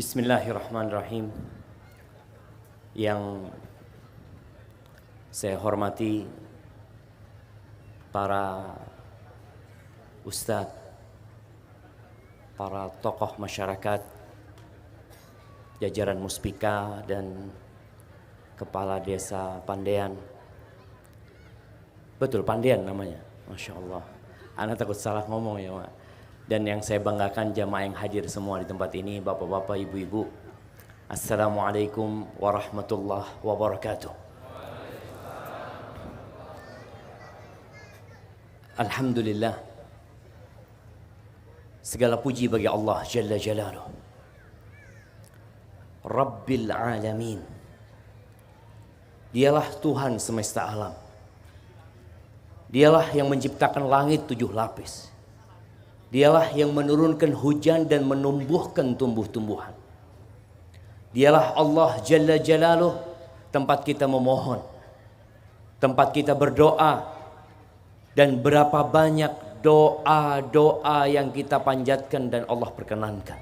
Bismillahirrahmanirrahim. Yang saya hormati para ustadz, para tokoh masyarakat, jajaran Muspika dan Kepala Desa Pandean. Betul, Pandean namanya, Masya Allah. Ana takut salah ngomong ya, Mak. Dan yang saya banggakan jamaah yang hadir semua di tempat ini, bapak-bapak, ibu-ibu. Assalamualaikum warahmatullahi wabarakatuh. Alhamdulillah. Segala puji bagi Allah Jalla Jalaluh, Rabbil Alamin. Dialah Tuhan semesta alam. Dialah yang menciptakan langit 7 lapis. Dialah yang menurunkan hujan dan menumbuhkan tumbuh-tumbuhan. Dialah Allah Jalla Jalaluh, tempat kita memohon, tempat kita berdoa, dan berapa banyak doa-doa yang kita panjatkan dan Allah perkenankan.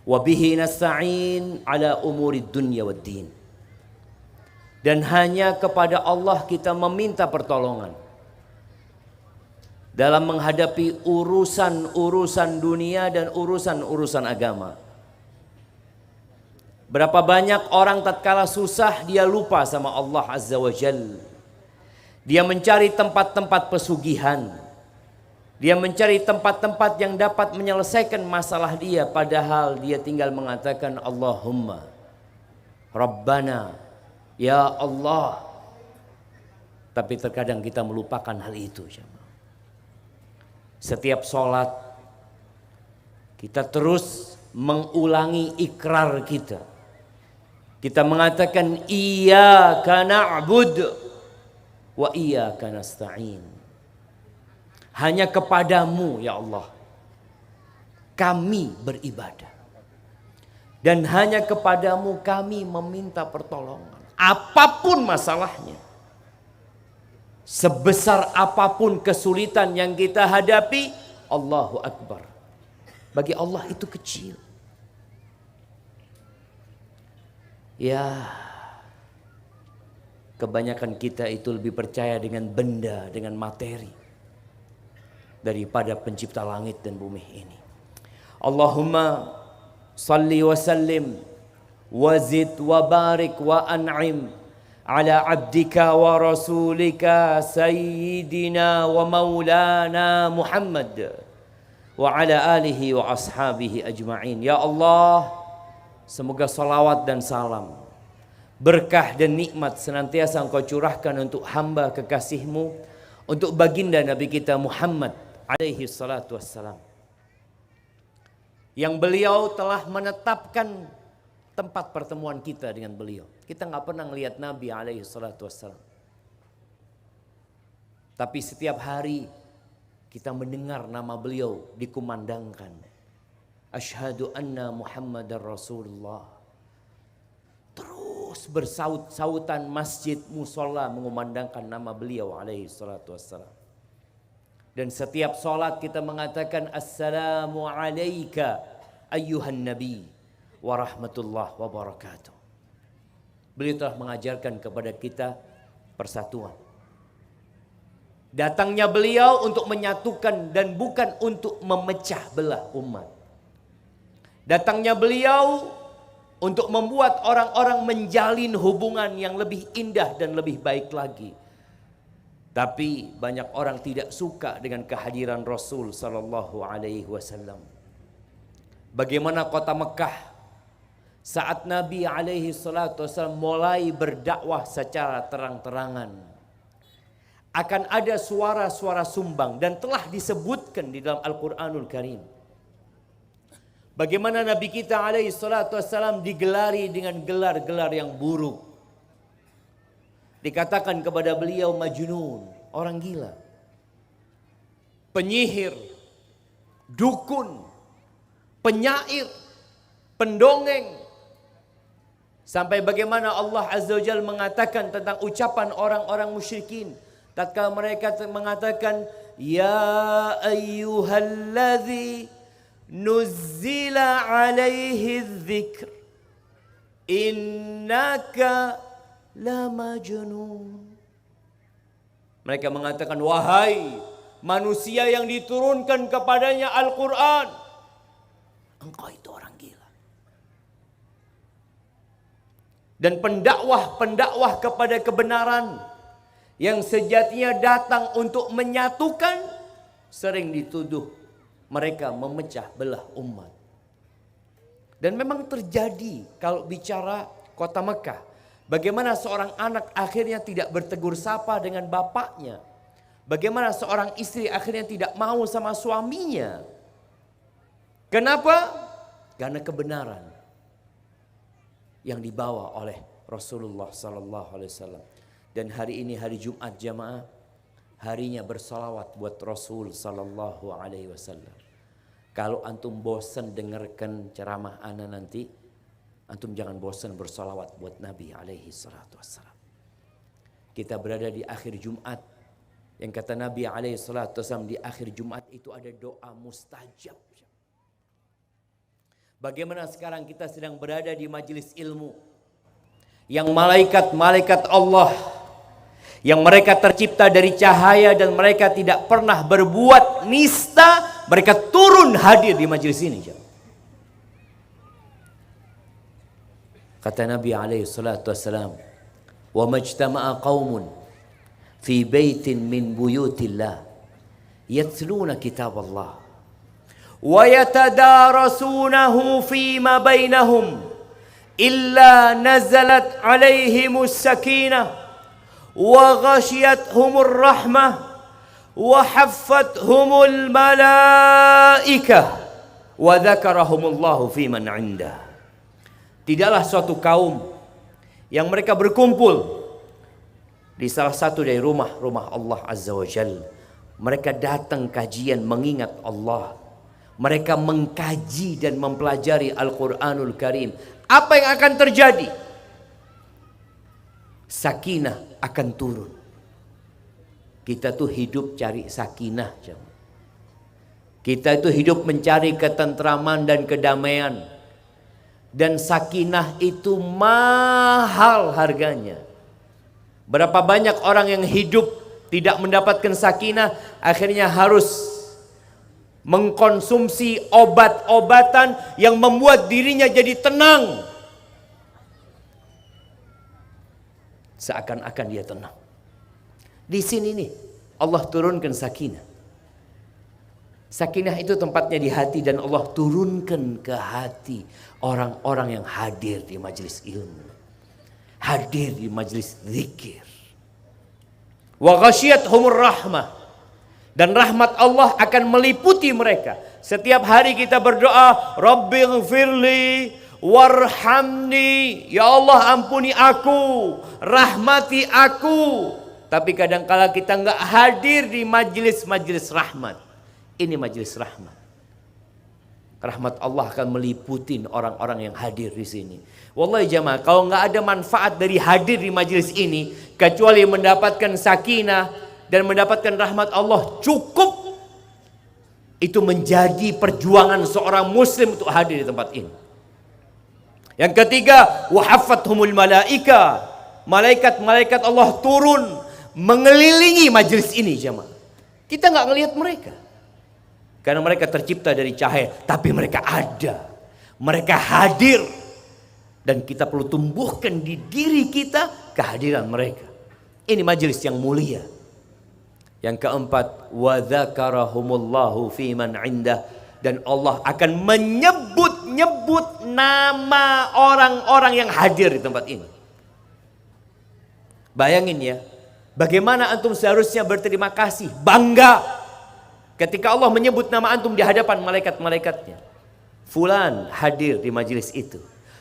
Wa bihi nasta'in ala umurid dunya wad din. Dan hanya kepada Allah kita meminta pertolongan dalam menghadapi urusan-urusan dunia dan urusan-urusan agama. Berapa banyak orang tatkala susah dia lupa sama Allah Azza wa Jalla. Dia mencari tempat-tempat pesugihan. Dia mencari tempat-tempat yang dapat menyelesaikan masalah dia, padahal dia tinggal mengatakan Allahumma Rabbana ya Allah. Tapi terkadang kita melupakan hal itu. Setiap sholat kita terus mengulangi ikrar kita. Kita mengatakan iyyaka na'bud wa iyyaka nasta'in. Hanya kepadamu ya Allah kami beribadah, dan hanya kepadamu kami meminta pertolongan. Apapun masalahnya, sebesar apapun kesulitan yang kita hadapi, Allahu Akbar. Bagi Allah itu kecil. Ya, kebanyakan kita itu lebih percaya dengan benda, dengan materi, daripada pencipta langit dan bumi ini. Allahumma salli wa sallim wa zid wa barik wa an'im ala abdika wa rasulika sayyidina wa maulana Muhammad wa ala alihi wa ashabihi ajma'in. Ya Allah, semoga salawat dan salam, berkah dan nikmat senantiasa Engkau curahkan untuk hamba kekasih-Mu, untuk baginda Nabi kita Muhammad alaihi salatu wassalam, yang beliau telah menetapkan tempat pertemuan kita dengan beliau. Kita nggak pernah ngelihat Nabi alaihi salatu wassalam, tapi setiap hari kita mendengar nama beliau dikumandangkan. Asyhadu anna Muhammadar Rasulullah. Terus bersaut-sautan masjid musola mengumandangkan nama beliau alaihi salatu wassalam. Dan setiap solat kita mengatakan assalamu alayka ayyuhan nabi wa rahmatullah wa barakatuh. Beliau telah mengajarkan kepada kita persatuan. Datangnya beliau untuk menyatukan dan bukan untuk memecah belah umat. Datangnya beliau untuk membuat orang-orang menjalin hubungan yang lebih indah dan lebih baik lagi. Tapi banyak orang tidak suka dengan kehadiran Rasul sallallahu alaihi wasallam. Bagaimana kota Mekah saat Nabi alaihi salatu wasallam mulai berdakwah secara terang-terangan, akan ada suara-suara sumbang, dan telah disebutkan di dalam Al-Quranul Karim. Bagaimana Nabi kita alaihi salatu wassalam digelari dengan gelar-gelar yang buruk. Dikatakan kepada beliau majnun, orang gila, penyihir, dukun, penyair, pendongeng. Sampai bagaimana Allah Azza wa Jalla mengatakan tentang ucapan orang-orang musyrikin tatkala mereka mengatakan ya ayyuhalladzi nuzzila alaihi dzikr innaka la majnun. Mereka mengatakan, wahai manusia yang diturunkan kepadanya Al-Quran, engkau itu orang gila. Dan pendakwah-pendakwah kepada kebenaran yang sejatinya datang untuk menyatukan, sering dituduh mereka memecah belah umat. Dan memang terjadi kalau bicara kota Mekah. Bagaimana seorang anak akhirnya tidak bertegur sapa dengan bapaknya. Bagaimana seorang istri akhirnya tidak mau sama suaminya. Kenapa? Karena kebenaran yang dibawa oleh Rasulullah sallallahu alaihi wasallam. Dan hari ini hari Jumat jamaah, harinya bersalawat buat Rasul sallallahu alaihi wasallam. Kalau antum bosan dengarkan ceramah ana nanti, antum jangan bosan bersalawat buat Nabi alaihi salatu wassalam. Kita berada di akhir Jumat, yang kata Nabi alaihi salatu wassalam, di akhir Jumat itu ada doa mustajab. Bagaimana sekarang kita sedang berada di majelis ilmu, yang malaikat-malaikat Allah, yang mereka tercipta dari cahaya dan mereka tidak pernah berbuat nista, mereka turun hadir di majelis ini. Kata Nabi alaihi salatu wassalam, wa majtama'a qaumun fi baitin min buyutillah yatluna kitab Allah wa yatadarasunahu fima bainahum illa nazalat alaihimus sakinah wa ghashiyathumur rahmah wa haffathumul malaikah wa dzakarahumullahu fiman 'indah. Tidaklah suatu kaum yang mereka berkumpul di salah satu dari rumah-rumah Allah Azza wa Jalla. Mereka datang kajian mengingat Allah. Mereka mengkaji dan mempelajari Al-Quranul Karim. Apa yang akan terjadi? Sakinah akan turun. Kita tuh hidup cari sakinah. Kita itu hidup mencari ketentraman dan kedamaian. Dan sakinah itu mahal harganya. Berapa banyak orang yang hidup tidak mendapatkan sakinah, akhirnya harus mengkonsumsi obat-obatan yang membuat dirinya jadi tenang. Seakan-akan dia tenang. Di sini nih Allah turunkan sakinah. Sakinah itu tempatnya di hati dan Allah turunkan ke hati orang-orang yang hadir di majelis ilmu. Hadir di majelis zikir. Wa ghasyiyathumur rahmah. Dan rahmat Allah akan meliputi mereka. Setiap hari kita berdoa, Rabbighfirli warhamni. Ya Allah ampuni aku, rahmati aku. Tapi kadangkala kita enggak hadir di majelis-majelis rahmat. Ini majelis rahmat. Rahmat Allah akan meliputi orang-orang yang hadir di sini. Wallahi jamaah, kalau nggak ada manfaat dari hadir di majelis ini, kecuali mendapatkan sakinah dan mendapatkan rahmat Allah, cukup itu menjadi perjuangan seorang muslim untuk hadir di tempat ini. Yang ketiga, wahaffathumul malaika. Malaikat-malaikat Allah turun mengelilingi majelis ini jamaah. Kita nggak ngelihat mereka. Karena mereka tercipta dari cahaya, tapi mereka ada. Mereka hadir. Dan kita perlu tumbuhkan di diri kita kehadiran mereka. Ini majelis yang mulia. Yang keempat, wa dzakarahumullahu fiman 'indah, dan Allah akan menyebut-nyebut nama orang-orang yang hadir di tempat ini. Bayangin ya, bagaimana antum seharusnya berterima kasih, bangga ketika Allah menyebut nama antum di hadapan malaikat-malaikatnya. Fulan hadir di majelis itu.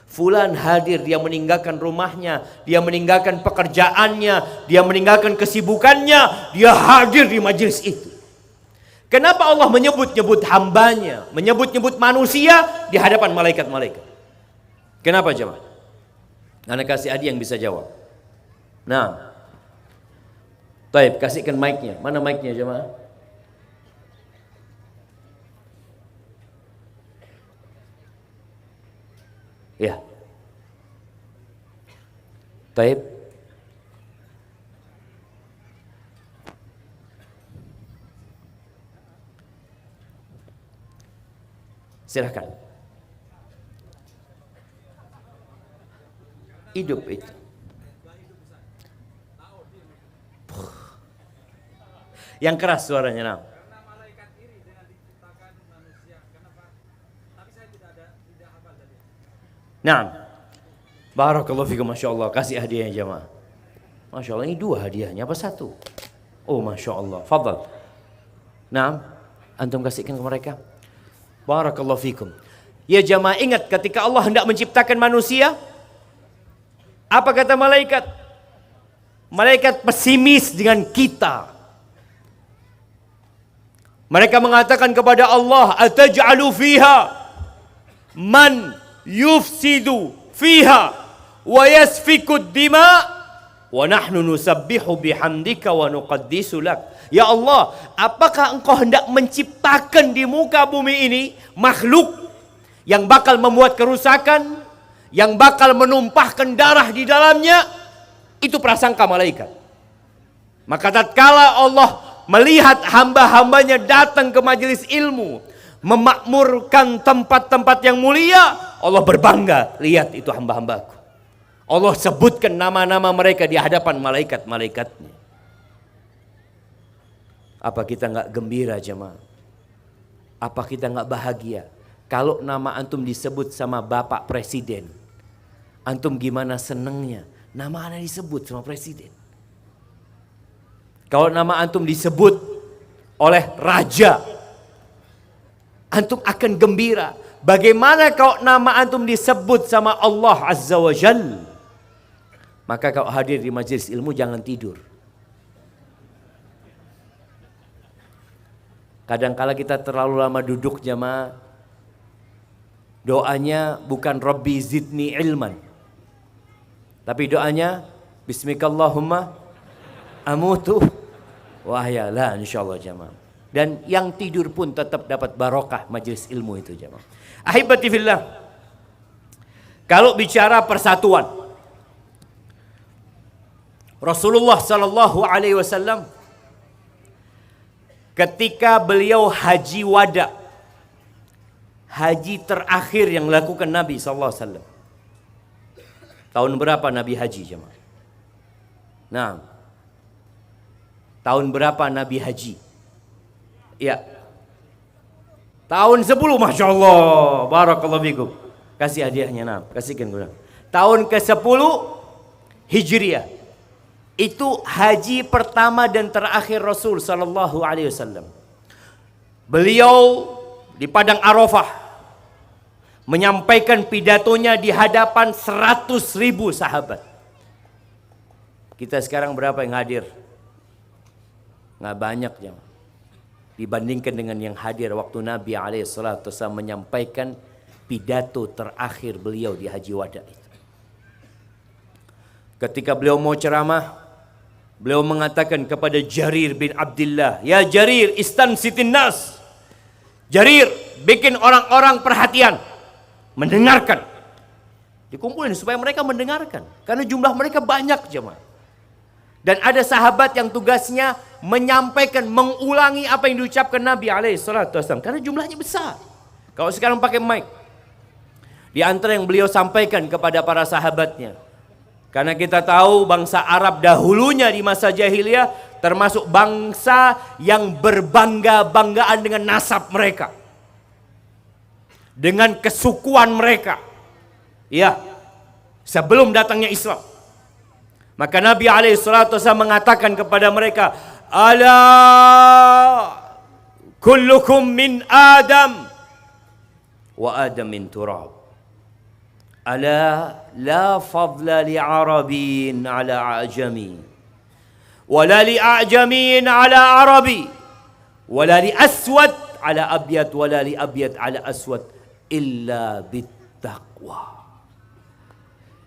Fulan hadir, dia meninggalkan rumahnya, dia meninggalkan pekerjaannya, dia meninggalkan kesibukannya, dia hadir di majelis itu. Kenapa Allah menyebut-nyebut hambanya, menyebut-nyebut manusia di hadapan malaikat-malaikat? Kenapa jemaah? Anak kasih Adi yang bisa jawab. Nah, taib, kasihkan mic-nya. Mana mic-nya jemaah? Ya. Baik. Silakan. Hidup itu. Yang keras suaranya, nah. Nah, barakallahu fikum, masya Allah, kasih hadiahnya jamaah. Masya Allah, ini 2 hadiahnya apa 1? Oh, masya Allah, fadal. Nah, antum kasihkan ke mereka. Barakallahu fikum. Ya jamaah, ingat ketika Allah hendak menciptakan manusia, apa kata malaikat? Malaikat pesimis dengan kita. Mereka mengatakan kepada Allah, ataj'alu fiha man yufsidu fiha wa yasfikud dima wa nahnu nusabbihu bihamdika wa nuqaddisu lak. Ya Allah, apakah engkau hendak menciptakan di muka bumi ini makhluk yang bakal membuat kerusakan, yang bakal menumpahkan darah di dalamnya? Itu prasangka malaikat. Maka tatkala Allah melihat hamba-hambanya datang ke majelis ilmu, memakmurkan tempat-tempat yang mulia, Allah berbangga, lihat itu hamba-hambaku. Allah sebutkan nama-nama mereka di hadapan malaikat-malaikatnya. Apa kita nggak gembira jemaah? Apa kita nggak bahagia? Kalau nama antum disebut sama Bapak Presiden, antum gimana senengnya? Nama anda disebut sama Presiden. Kalau nama antum disebut oleh Raja, antum akan gembira. Bagaimana kalau nama antum disebut sama Allah Azza wa Jal? Maka kalau hadir di majelis ilmu jangan tidur. Kadangkala kita terlalu lama duduk jamaah. Doanya bukan Rabbi zidni ilman, tapi doanya Bismikallahumma amutu wahya la, insyaallah jamaah. Dan yang tidur pun tetap dapat barokah majelis ilmu itu jamaah. Ahibati fillah, kalau bicara persatuan, Rasulullah sallallahu alaihi wasallam ketika beliau haji wada, haji terakhir yang dilakukan Nabi sallallahu alaihi wasallam. Tahun berapa Nabi haji jemaah? Nah, tahun berapa Nabi haji? Ya, tahun 10, masya Allah, barakallahu fikum. Kasih hadiahnya, nah, kasihkan gue. Tahun ke-10 Hijriah. Itu haji pertama dan terakhir Rasul sallallahu alaihi wasallam. Beliau di padang Arafah menyampaikan pidatonya di hadapan 100.000 sahabat. Kita sekarang berapa yang hadir? Nggak banyak ya. Dibandingkan dengan yang hadir waktu Nabi SAW menyampaikan pidato terakhir beliau di Haji Wada itu. Ketika beliau mau ceramah, beliau mengatakan kepada Jarir bin Abdullah, ya Jarir, istansitin nas. Jarir, bikin orang-orang perhatian, mendengarkan. Dikumpulin supaya mereka mendengarkan, karena jumlah mereka banyak jemaah. Dan ada sahabat yang tugasnya menyampaikan, mengulangi apa yang diucapkan Nabi SAW, karena jumlahnya besar. Kalau sekarang pakai mic, di antara yang beliau sampaikan kepada para sahabatnya, karena kita tahu bangsa Arab dahulunya di masa jahiliyah termasuk bangsa yang berbangga-banggaan dengan nasab mereka, dengan kesukuan mereka. Ya, sebelum datangnya Islam. Maka Nabi SAW mengatakan kepada mereka, ala kullukum min Adam wa Adam min turab. Ala la fadla li Arabin ala Ajami, wala li Ajamin ala Arabi, wala li Aswad ala Abyad, wala li Abyad ala Aswad, illa bittaqwa.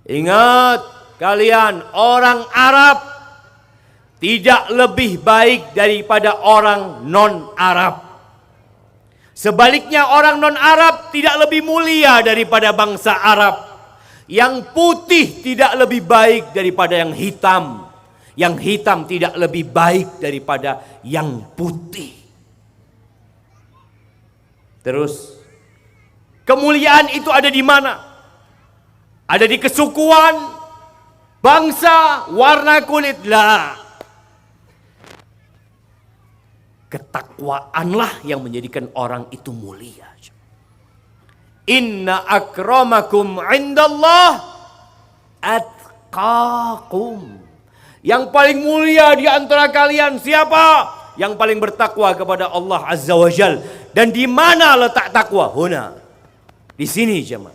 Ingat kalian, orang Arab tidak lebih baik daripada orang non-Arab. Sebaliknya orang non-Arab tidak lebih mulia daripada bangsa Arab. Yang putih tidak lebih baik daripada yang hitam. Yang hitam tidak lebih baik daripada yang putih. Terus, kemuliaan itu ada di mana? Ada di kesukuan, bangsa, warna kulit? Lah. Ketakwaanlah yang menjadikan orang itu mulia. Inna akramakum indallah atqakum. Yang paling mulia di antara kalian siapa? Yang paling bertakwa kepada Allah Azza wa Jal. Dan di mana letak takwa? Huna. Di sini jemaah.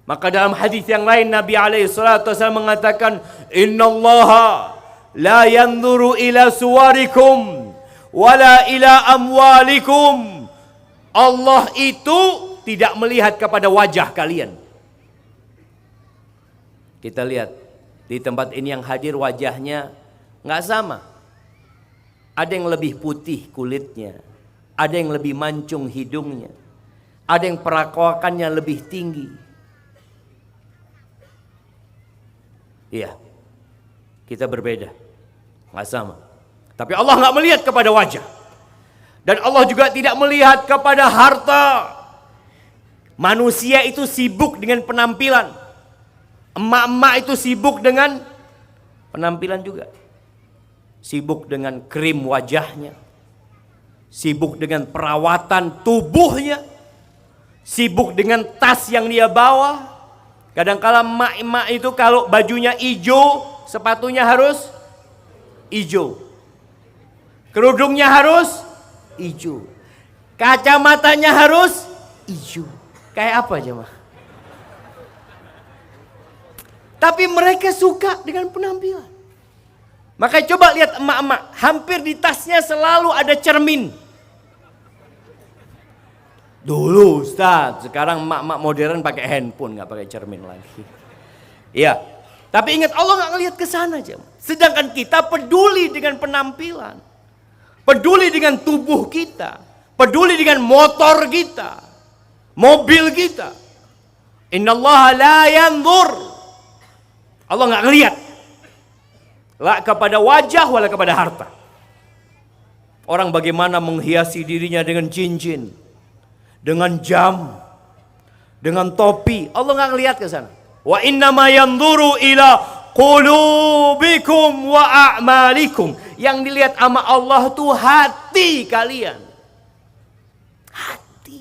Maka dalam hadis yang lain Nabi alaihi salatu wasallam mengatakan, innallaha la yanzuru ila suwarikum wala ila amwalikum. Allah itu tidak melihat kepada wajah kalian. Kita lihat di tempat ini yang hadir wajahnya nggak sama. Ada yang lebih putih kulitnya, ada yang lebih mancung hidungnya, ada yang perawakannya lebih tinggi. Iya, kita berbeda, nggak sama. Tapi Allah nggak melihat kepada wajah. Dan Allah juga tidak melihat kepada harta. Manusia itu sibuk dengan penampilan. Emak-emak itu sibuk dengan penampilan juga. Sibuk dengan krim wajahnya. Sibuk dengan perawatan tubuhnya. Sibuk dengan tas yang dia bawa. Kadang-kala emak-emak itu kalau bajunya hijau, sepatunya harus hijau. Kerudungnya harus hijau. Kacamatanya harus hijau. Kayak apa jemaah? Tapi mereka suka dengan penampilan. Maka coba lihat emak-emak, hampir di tasnya selalu ada cermin. Dulu Ustaz, sekarang emak-emak modern pakai handphone, nggak pakai cermin lagi. Iya. Tapi ingat Allah nggak ngelihat ke sana jemaah. Sedangkan kita peduli dengan penampilan. Peduli dengan tubuh kita. Peduli dengan motor kita. Mobil kita. Innallaha la yanzur. Allah nggak ngelihat. La kepada wajah wala kepada harta. Orang bagaimana menghiasi dirinya dengan cincin. Dengan jam. Dengan topi. Allah nggak ngelihat ke sana. Wa innama yanzuru ila qulubikum wa a'malikum. Yang dilihat sama Allah tuh hati kalian. Hati.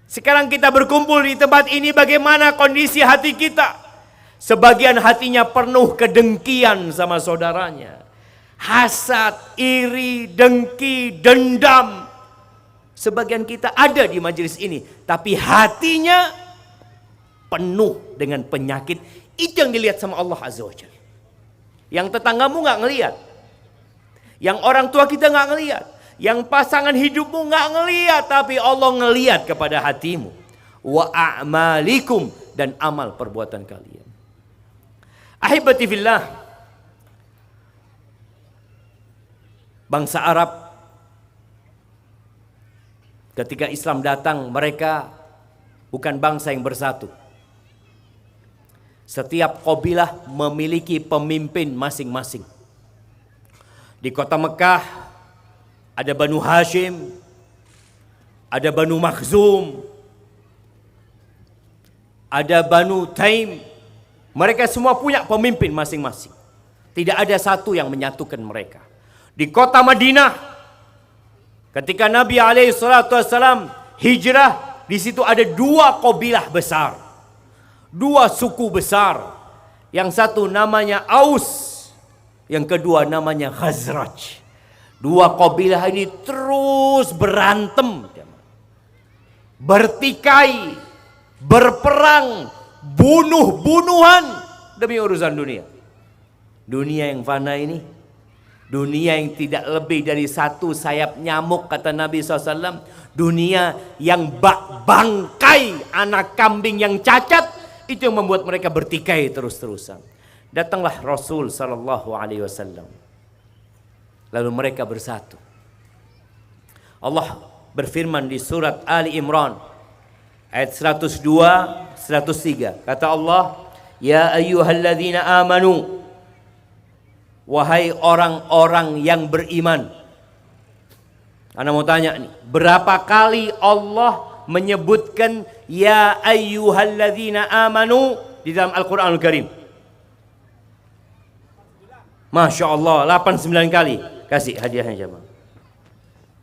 Sekarang kita berkumpul di tempat ini, bagaimana kondisi hati kita? Sebagian hatinya penuh kedengkian sama saudaranya. Hasad, iri, dengki, dendam. Sebagian kita ada di majelis ini, tapi hatinya penuh dengan penyakit. Itu yang dilihat sama Allah Azza wa Jalla. Yang tetanggamu nggak ngelihat. Yang orang tua kita nggak ngelihat. Yang pasangan hidupmu nggak ngelihat. Tapi Allah ngelihat kepada hatimu. Wa a'malikum. Dan amal perbuatan kalian. Ahibati fillah. Bangsa Arab. Ketika Islam datang, mereka bukan bangsa yang bersatu. Setiap kabilah memiliki pemimpin masing-masing. Di kota Mekah ada Banu Hashim, ada Banu Makhzum, ada Banu Taim. Mereka semua punya pemimpin masing-masing. Tidak ada satu yang menyatukan mereka. Di kota Madinah, ketika Nabi SAW hijrah, di situ ada dua kabilah besar, dua suku besar. Yang satu namanya Aus, yang kedua namanya Khazraj. Dua kabilah ini terus berantem, bertikai, berperang, bunuh-bunuhan demi urusan dunia. Dunia yang fana ini, dunia yang tidak lebih dari satu sayap nyamuk, kata Nabi SAW. Dunia yang bak bangkai anak kambing yang cacat, itu yang membuat mereka bertikai terus-terusan. Datanglah Rasul sallallahu alaihi wasallam. Lalu mereka bersatu. Allah berfirman di surat Ali Imran ayat 102 103. Kata Allah, ya ayyuhalladzina amanu, wahai orang-orang yang beriman. Ana mau tanya nih, berapa kali Allah menyebutkan ya ayyuhalladzina amanu di dalam Al-Qur'anul Karim? Masya Allah, 89 kali. Kasih hadiahnya jemaah.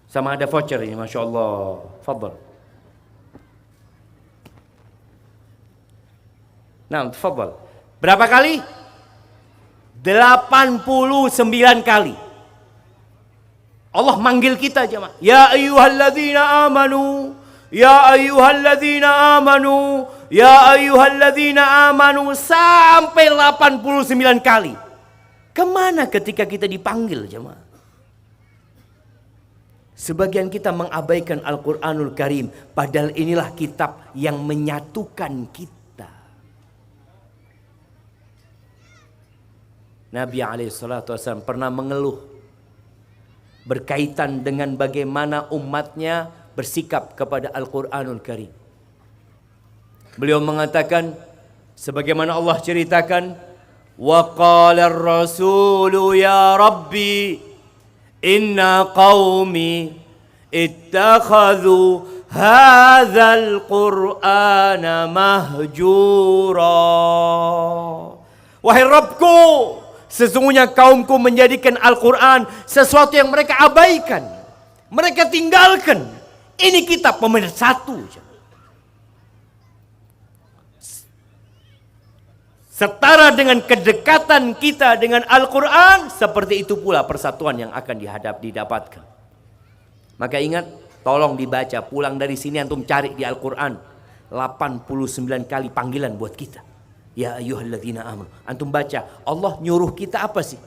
Sama ada voucher ini, Masya Allah. Fadhal. Nah, tafadhal. Berapa kali? 89 kali. Allah manggil kita jemaah. Ya ayyuhalladzina amanu. Ya ayyuhalladzina amanu. Ya ayyuhalladzina amanu. Sampai 89 kali. Kemana ketika kita dipanggil jemaah? Sebagian kita mengabaikan Al-Quranul Karim. Padahal inilah kitab yang menyatukan kita. Nabi SAW pernah mengeluh berkaitan dengan bagaimana umatnya bersikap kepada Al-Quranul Karim. Beliau mengatakan, sebagaimana Allah ceritakan, wa qala ar-rasulu ya rabbi inna qaumi ittakhadhu hadzal qur'ana mahjura. Wahai Rabbku, sesungguhnya kaumku menjadikan Al-Quran sesuatu yang mereka abaikan, mereka tinggalkan. Ini kitab pemersatu. Setara dengan kedekatan kita dengan Al-Quran, seperti itu pula persatuan yang akan didapatkan. Maka ingat, tolong dibaca, pulang dari sini antum cari di Al-Quran. 89 kali panggilan buat kita. Ya ayyuhalladzina amanu. Antum baca, Allah nyuruh kita apa sih?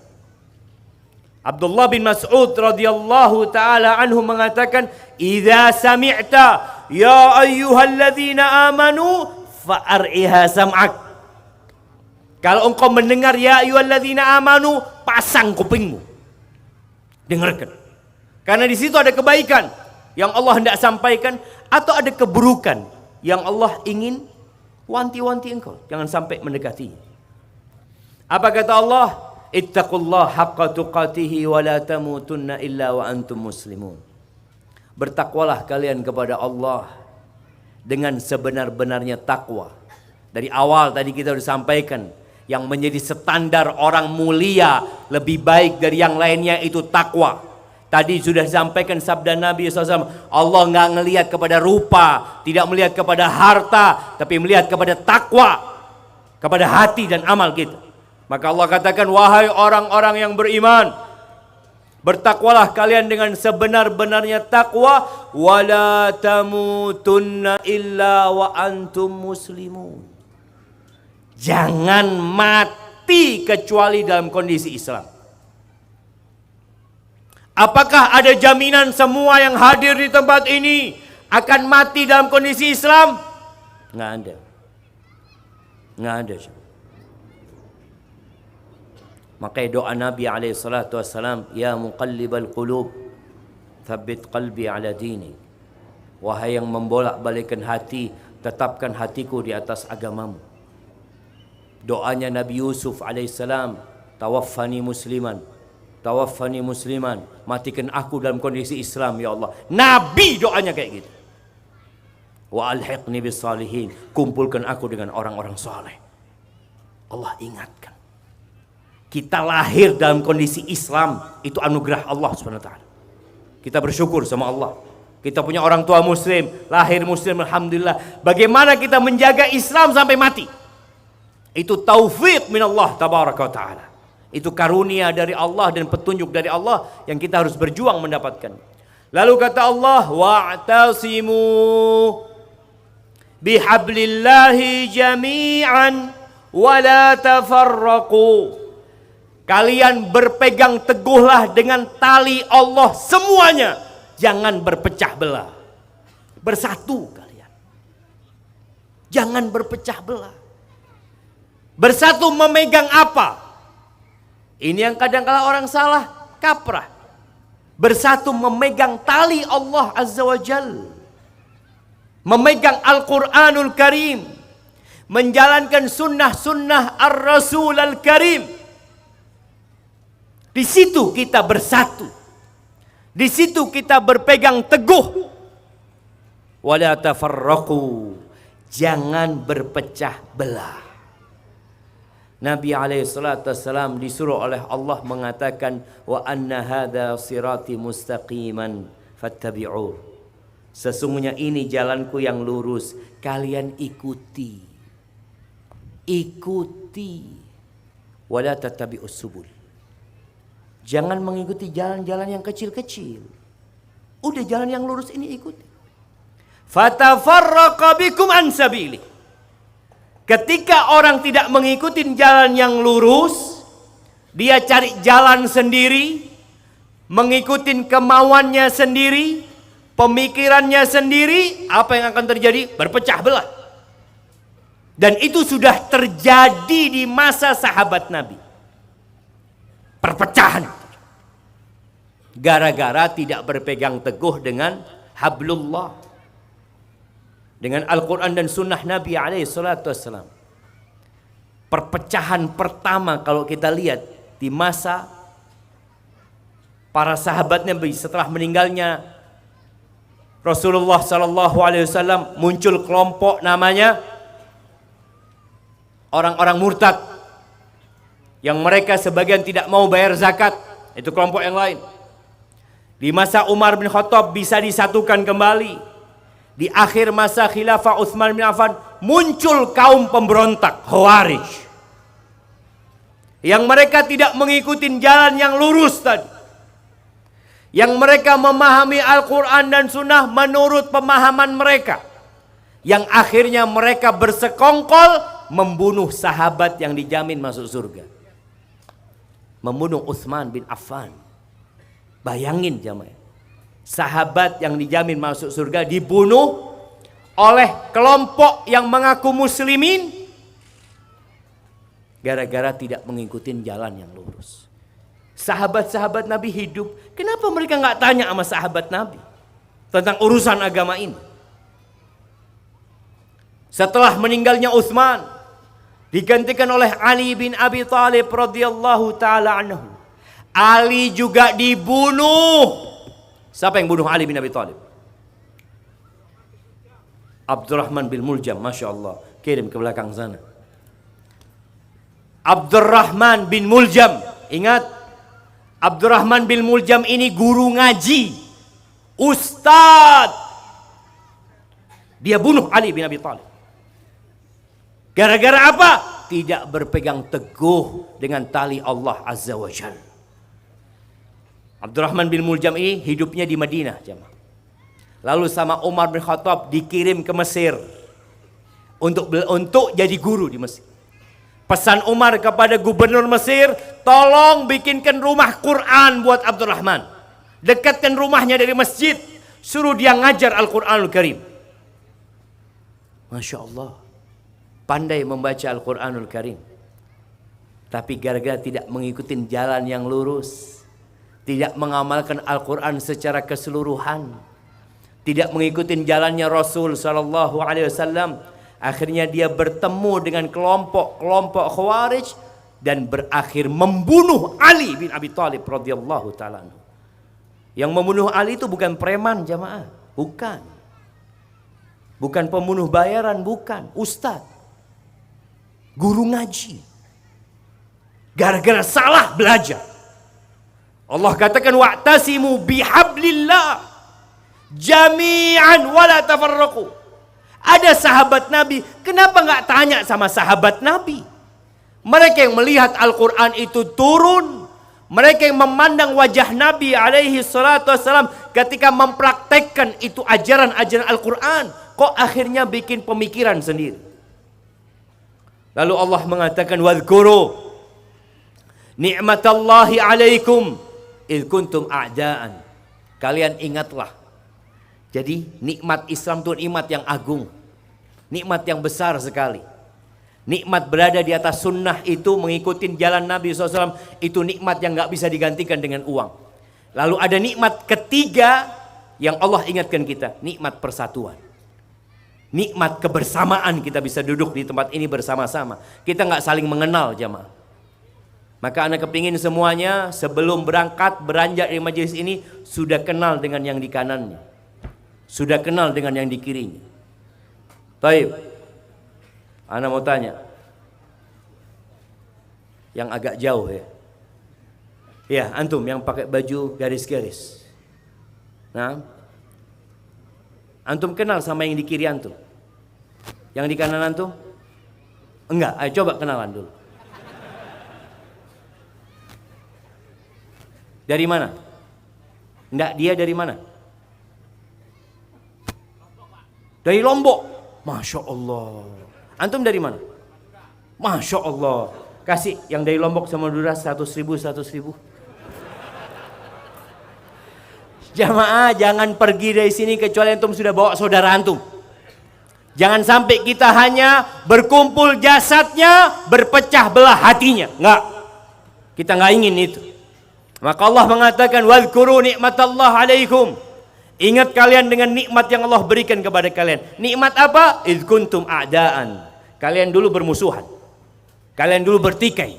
Abdullah bin Mas'ud radhiyallahu taala anhu mengatakan, "Idza sami'ta ya ayyuhalladzina amanu fa'ar'iha sam'ak." Kalau engkau mendengar ya ayyuhalladzina amanu, pasang kupingmu. Dengarkan. Karena di situ ada kebaikan yang Allah hendak sampaikan atau ada keburukan yang Allah ingin wanti-wanti engkau, jangan sampai mendekati. Apa kata Allah? Ittaqullah haqqa tuqatihi wa la tamutunna illa wa antum muslimun. Bertakwalah kalian kepada Allah dengan sebenar-benarnya takwa. Dari awal tadi kita sudah sampaikan, yang menjadi standar orang mulia lebih baik dari yang lainnya itu takwa. Tadi sudah disampaikan sabda Nabi SAW, Allah nggak ngelihat kepada rupa, tidak melihat kepada harta, tapi melihat kepada takwa, kepada hati dan amal kita. Maka Allah katakan, wahai orang-orang yang beriman, bertakwalah kalian dengan sebenar-benarnya takwa, wala tamutunna illa wa antum muslimun. Jangan mati kecuali dalam kondisi Islam. Apakah ada jaminan semua yang hadir di tempat ini akan mati dalam kondisi Islam? Nggak ada. Nggak ada. Makanya doa Nabi SAW, ya muqallibal qulub, thabbit qalbi ala dinik. Wahai yang membolak-balikkan hati, tetapkan hatiku di atas agamamu. Doanya Nabi Yusuf alaihissalam, tawaffani musliman, tawaffani musliman, matikan aku dalam kondisi Islam ya Allah. Nabi doanya kayak gitu. Wa alhiqni bis salihin, kumpulkan aku dengan orang-orang saleh. Allah ingatkan. Kita lahir dalam kondisi Islam, itu anugerah Allah Subhanahu wa taala. Kita bersyukur sama Allah. Kita punya orang tua muslim, lahir muslim, alhamdulillah. Bagaimana kita menjaga Islam sampai mati? Itu taufik minallah tabaraka wa ta'ala. Itu karunia dari Allah dan petunjuk dari Allah yang kita harus berjuang mendapatkan. Lalu kata Allah, wa'tasimu bihablillahi jami'an wa la tafarraqu. Kalian berpegang teguhlah dengan tali Allah semuanya. Jangan berpecah belah. Bersatu kalian. Jangan berpecah belah. Bersatu memegang apa? Ini yang kadang-kala orang salah kaprah. Bersatu memegang tali Allah Azza wa Jal. Memegang Al-Quranul Karim. menjalankan sunnah-sunnah ar-Rasul al-Karim. Di situ kita bersatu. Di situ kita berpegang teguh. Wala tafarraqu, jangan berpecah belah. Nabi SAW disuruh oleh Allah mengatakan, wa anna hadha sirati mustaqiman fattabi'uh. Sesungguhnya ini jalanku yang lurus, kalian ikuti. Ikuti. Wala tattabi'us subul. Jangan mengikuti jalan-jalan yang kecil-kecil. Udah jalan yang lurus ini ikuti. Fatafarraqa bikum an sabili. Ketika orang tidak mengikuti jalan yang lurus, dia cari jalan sendiri, mengikuti kemauannya sendiri, pemikirannya sendiri, apa yang akan terjadi? Berpecah belah. Dan itu sudah terjadi di masa sahabat Nabi. Perpecahan. Gara-gara tidak berpegang teguh dengan hablullah. Dengan Al-Quran dan sunnah Nabi SAW. Perpecahan pertama kalau kita lihat di masa para sahabat Nabi setelah meninggalnya Rasulullah SAW, muncul kelompok namanya orang-orang murtad, yang mereka sebagian tidak mau bayar zakat. Itu kelompok yang lain. Di masa Umar bin Khattab bisa disatukan kembali. Di akhir masa khilafah Utsman bin Affan muncul kaum pemberontak Khawarij, yang mereka tidak mengikuti jalan yang lurus tadi, yang mereka memahami Al-Quran dan Sunnah menurut pemahaman mereka, yang akhirnya mereka bersekongkol membunuh sahabat yang dijamin masuk surga, membunuh Utsman bin Affan. Bayangin jamaah, sahabat yang dijamin masuk surga dibunuh oleh kelompok yang mengaku muslimin gara-gara tidak mengikuti jalan yang lurus. Sahabat-sahabat Nabi hidup, kenapa mereka nggak tanya sama sahabat Nabi tentang urusan agama ini? Setelah meninggalnya Utsman, digantikan oleh Ali bin Abi Thalib radhiyallahu taala anhu. Ali juga dibunuh. Siapa yang bunuh Ali bin Abi Thalib? Abdurrahman bin Muljam, Masya Allah. Kirim ke belakang sana. Abdurrahman bin Muljam. Ingat, Abdurrahman bin Muljam ini guru ngaji, ustadz. Dia bunuh Ali bin Abi Thalib. Gara-gara apa? Tidak berpegang teguh dengan tali Allah Azza wa Jalla. Abdurrahman bin Muljam ini hidupnya di Madinah, jemaah. Lalu sama Umar bin Khattab dikirim ke Mesir untuk jadi guru di Mesir. Pesan Umar kepada gubernur Mesir, tolong bikinkan rumah Quran buat Abdurrahman. Dekatkan rumahnya dari masjid, suruh dia ngajar Al-Quranul Karim. Masya Allah, pandai membaca Al-Quranul Karim. Tapi gara-gara tidak mengikuti jalan yang lurus, tidak mengamalkan Al-Quran secara keseluruhan, tidak mengikuti jalannya Rasul SAW, akhirnya dia bertemu dengan kelompok Khawarij dan berakhir membunuh Ali bin Abi Thalib radhiyallahu ta'ala. Yang membunuh Ali itu bukan preman jamaah, bukan pembunuh bayaran, bukan, ustadz, guru ngaji, gara-gara salah belajar. Allah katakan wa'tasimu bihablillah jami'an wala tafarraqu. Ada sahabat Nabi, kenapa nggak tanya sama sahabat Nabi? Mereka yang melihat Al-Quran itu turun, mereka yang memandang wajah Nabi alaihi salatu wassalam ketika mempraktekkan itu ajaran-ajaran Al-Quran, kok akhirnya bikin pemikiran sendiri. Lalu Allah mengatakan wadhkuru ni'matallahi alaikum idh kuntum a'daan. Kalian ingatlah. Jadi nikmat Islam itu nikmat yang agung, nikmat yang besar sekali. Nikmat berada di atas sunnah itu, mengikuti jalan Nabi SAW, itu nikmat yang gak bisa digantikan dengan uang. Lalu ada nikmat ketiga yang Allah ingatkan kita, nikmat persatuan. Nikmat kebersamaan kita bisa duduk di tempat ini bersama-sama. Kita nggak saling mengenal jamaah. Maka anak kepingin semuanya sebelum berangkat beranjak di majelis ini sudah kenal dengan yang di kanannya. Sudah kenal dengan yang di kirinya. Baik. Anak mau tanya. Yang agak jauh ya. Ya, antum yang pakai baju garis-garis. Nah, antum kenal sama yang di kiri antum? Yang di kanan antum? Enggak, ayo coba kenalan dulu. Dari mana? Enggak, dia dari mana? Dari Lombok. Masya Allah. Antum dari mana? Masya Allah. Kasih yang dari Lombok sama Madura 100.000, 100.000. Jamaah jangan pergi dari sini kecuali antum sudah bawa saudara antum. Jangan sampai kita hanya berkumpul jasadnya, berpecah belah hatinya. Enggak. Kita enggak ingin itu. Maka Allah mengatakan wadhkuru nikmatallah alaikum. Ingat kalian dengan nikmat yang Allah berikan kepada kalian. Nikmat apa? Idz kuntum a'daan. Kalian dulu bermusuhan. Kalian dulu bertikai.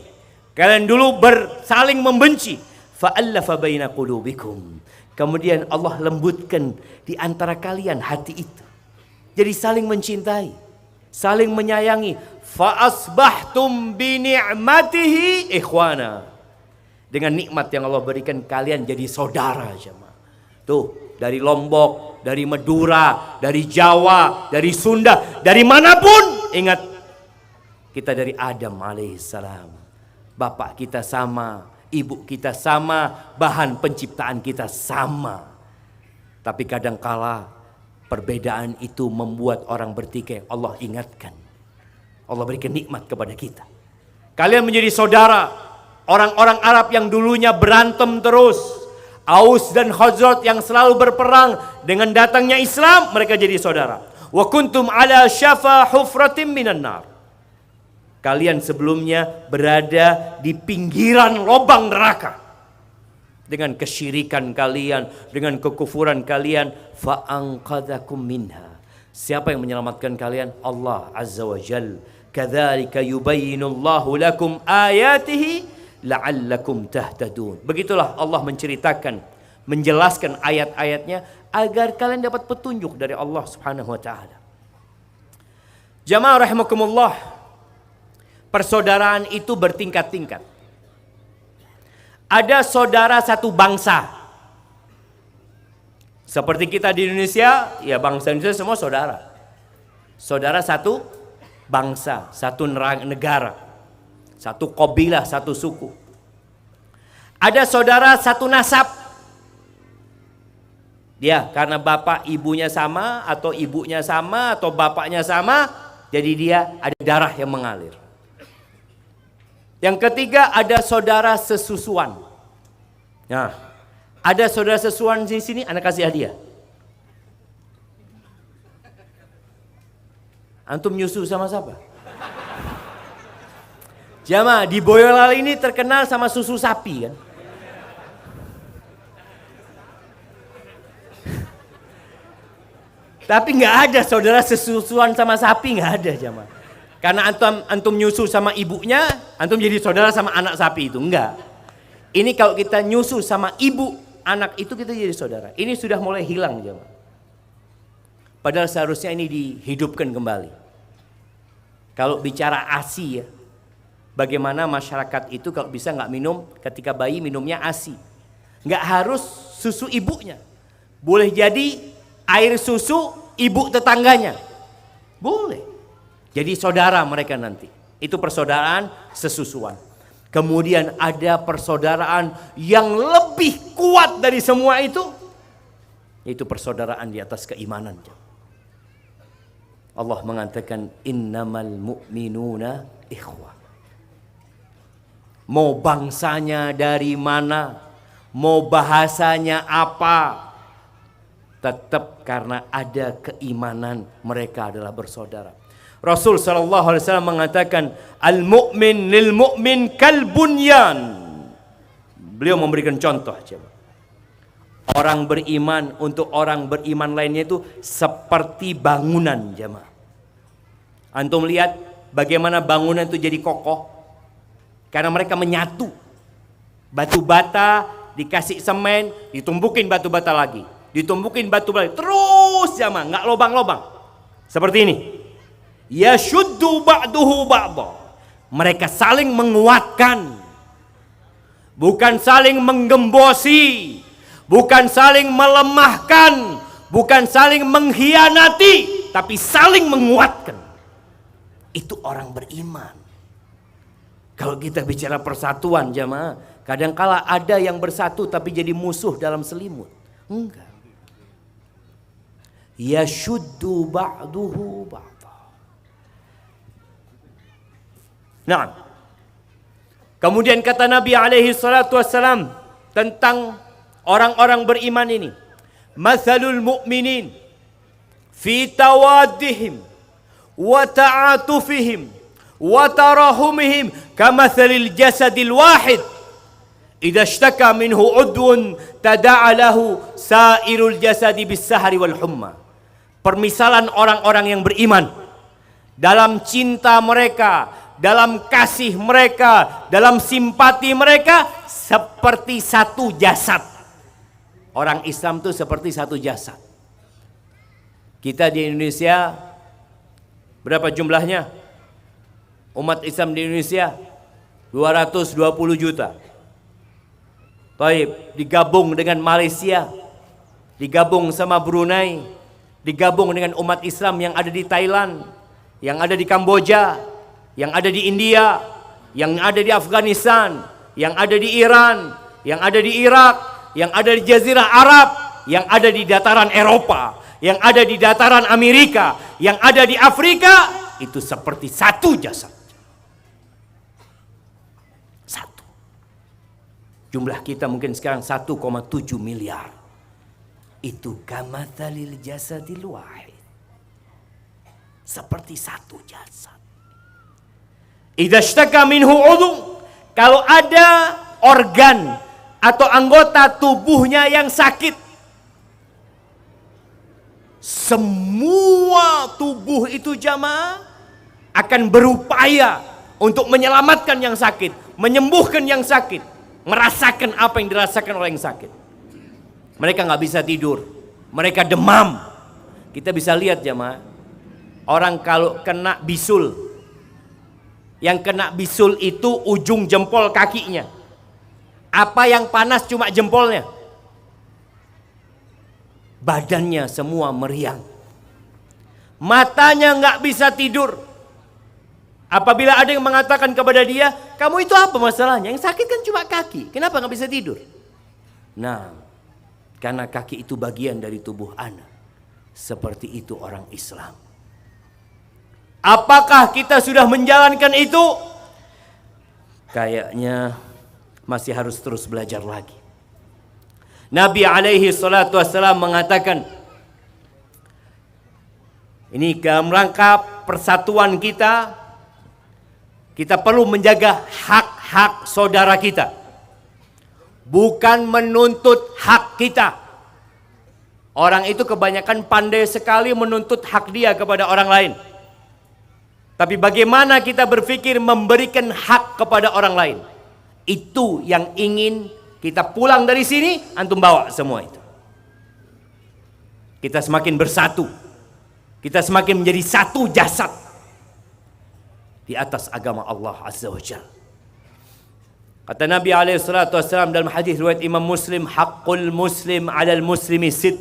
Kalian dulu saling membenci. Fa'allafa baina qulubikum. Kemudian Allah lembutkan di antara kalian hati itu. Jadi saling mencintai, saling menyayangi. Fa'asbahtum bi ni'matihi ikhwana. Dengan nikmat yang Allah berikan kalian jadi saudara jemaah. Tuh, dari Lombok, dari Madura, dari Jawa, dari Sunda, dari manapun, ingat kita dari Adam alaihissalam. Bapak kita sama, ibu kita sama, bahan penciptaan kita sama. Tapi kadangkala perbedaan itu membuat orang bertikai. Allah ingatkan. Allah berikan nikmat kepada kita. Kalian menjadi saudara. Orang-orang Arab yang dulunya berantem terus. Aus dan Khazraj yang selalu berperang. Dengan datangnya Islam mereka jadi saudara. Wa kuntum ala syafa hufratim minan nar. Kalian sebelumnya berada di pinggiran lubang neraka. Dengan kesyirikan kalian, dengan kekufuran kalian, fa'anqadhakum minha. Siapa yang menyelamatkan kalian? Allah Azza wa Jalla. Kadzalika yubayyinullahu lakum ayatihi la'allakum tahtadun. Begitulah Allah menceritakan, menjelaskan ayat-ayatnya agar kalian dapat petunjuk dari Allah Subhanahu wa taala. Jamaah rahimakumullah. Persaudaraan itu bertingkat-tingkat. Ada saudara satu bangsa. Seperti kita di Indonesia, ya bangsa Indonesia semua saudara. Saudara satu bangsa, satu negara. Satu kabilah, satu suku. Ada saudara satu nasab. Dia karena bapak ibunya sama, atau ibunya sama, atau bapaknya sama, jadi dia ada darah yang mengalir. Yang ketiga ada saudara sesusuan. Nah, ada saudara sesusuan di sini, anak kasih hadiah. Antum nyusu sama siapa? Jamaah di Boyolali ini terkenal sama susu sapi kan. Tapi nggak ada saudara sesusuan sama sapi, nggak ada jamaah. Karena antum nyusu sama ibunya, antum jadi saudara sama anak sapi itu, enggak. Ini kalau kita nyusu sama ibu anak itu kita jadi saudara. Ini sudah mulai hilang jamaah. Padahal seharusnya ini dihidupkan kembali. Kalau bicara ASI ya, bagaimana masyarakat itu kalau bisa nggak minum ketika bayi minumnya ASI. Nggak harus susu ibunya. Boleh jadi air susu ibu tetangganya. Boleh. Jadi saudara mereka nanti. Itu persaudaraan sesusuan. Kemudian ada persaudaraan yang lebih kuat dari semua itu. Yaitu persaudaraan di atas keimanan. Allah mengatakan innamal mu'minuna ikhwah. Mau bangsanya dari mana, mau bahasanya apa, tetap karena ada keimanan mereka adalah bersaudara. Rasul sallallahu alaihi wasallam mengatakan al-mu'min lil mu'min kal bunyan. Beliau memberikan contoh coba. Orang beriman untuk orang beriman lainnya itu seperti bangunan jemaah. Antum lihat bagaimana bangunan itu jadi kokoh? Karena mereka menyatu. Batu bata dikasih semen, ditumbukin batu bata lagi. Ditumbukin batu bata, terus jamaah, nggak lobang-lobang. Seperti ini. Yashuddu ba'duhu ba'da. Mereka saling menguatkan. Bukan saling menggembosi. Bukan saling melemahkan. Bukan saling mengkhianati. Tapi saling menguatkan. Itu orang beriman. Kalau kita bicara persatuan jamaah, kadangkala ada yang bersatu tapi jadi musuh dalam selimut. Enggak. Yashuddu ba'duhu ba'da. Nah, kemudian kata Nabi alaihi salatu wassalam tentang orang-orang beriman ini, mathalul mu'minin fi tawaddihim wa ta'atufihim wa tarahumihim kamathalil jasadil wahid idza ishtaka minhu udwun tada'a lahu sairul jasadi bis sahari wal humma. Permisalan orang-orang yang beriman dalam cinta mereka, dalam kasih mereka, dalam simpati mereka seperti satu jasad. Orang Islam itu seperti satu jasad. Kita di Indonesia berapa jumlahnya? Umat Islam di Indonesia 220 juta. Baik, digabung dengan Malaysia, digabung sama Brunei, digabung dengan umat Islam yang ada di Thailand, yang ada di Kamboja, yang ada di India, yang ada di Afghanistan, yang ada di Iran, yang ada di Irak, yang ada di Jazirah Arab, yang ada di dataran Eropa, yang ada di dataran Amerika, yang ada di Afrika, itu seperti satu jasad. Satu. Jumlah kita mungkin sekarang 1,7 miliar. Itu kamathalil jasadil wahid. Seperti satu jasad. Idza ishtaka minhu udhu, kalau ada organ atau anggota tubuhnya yang sakit, semua tubuh itu jamaah akan berupaya untuk menyelamatkan yang sakit, menyembuhkan yang sakit, merasakan apa yang dirasakan oleh yang sakit. Mereka nggak bisa tidur, mereka demam. Kita bisa lihat jamaah, orang kalau kena bisul, yang kena bisul itu ujung jempol kakinya. Apa yang panas cuma jempolnya. Badannya semua meriang. Matanya nggak bisa tidur. Apabila ada yang mengatakan kepada dia, kamu itu apa masalahnya? Yang sakit kan cuma kaki, kenapa nggak bisa tidur? Nah, karena kaki itu bagian dari tubuh anak. Seperti itu orang Islam. Apakah kita sudah menjalankan itu? Kayaknya masih harus terus belajar lagi. Nabi alaihi salatu wassalam mengatakan, ini dalam rangka persatuan kita, kita perlu menjaga hak-hak saudara kita. Bukan menuntut hak kita. Orang itu kebanyakan pandai sekali menuntut hak dia kepada orang lain. Tapi bagaimana kita berpikir memberikan hak kepada orang lain? Itu yang ingin kita pulang dari sini, antum bawa semua itu. Kita semakin bersatu. Kita semakin menjadi satu jasad di atas agama Allah Azza wa Jalla. Kata Nabi SAW dalam hadis riwayat Imam Muslim, haqqul muslim 'alal muslimi sit.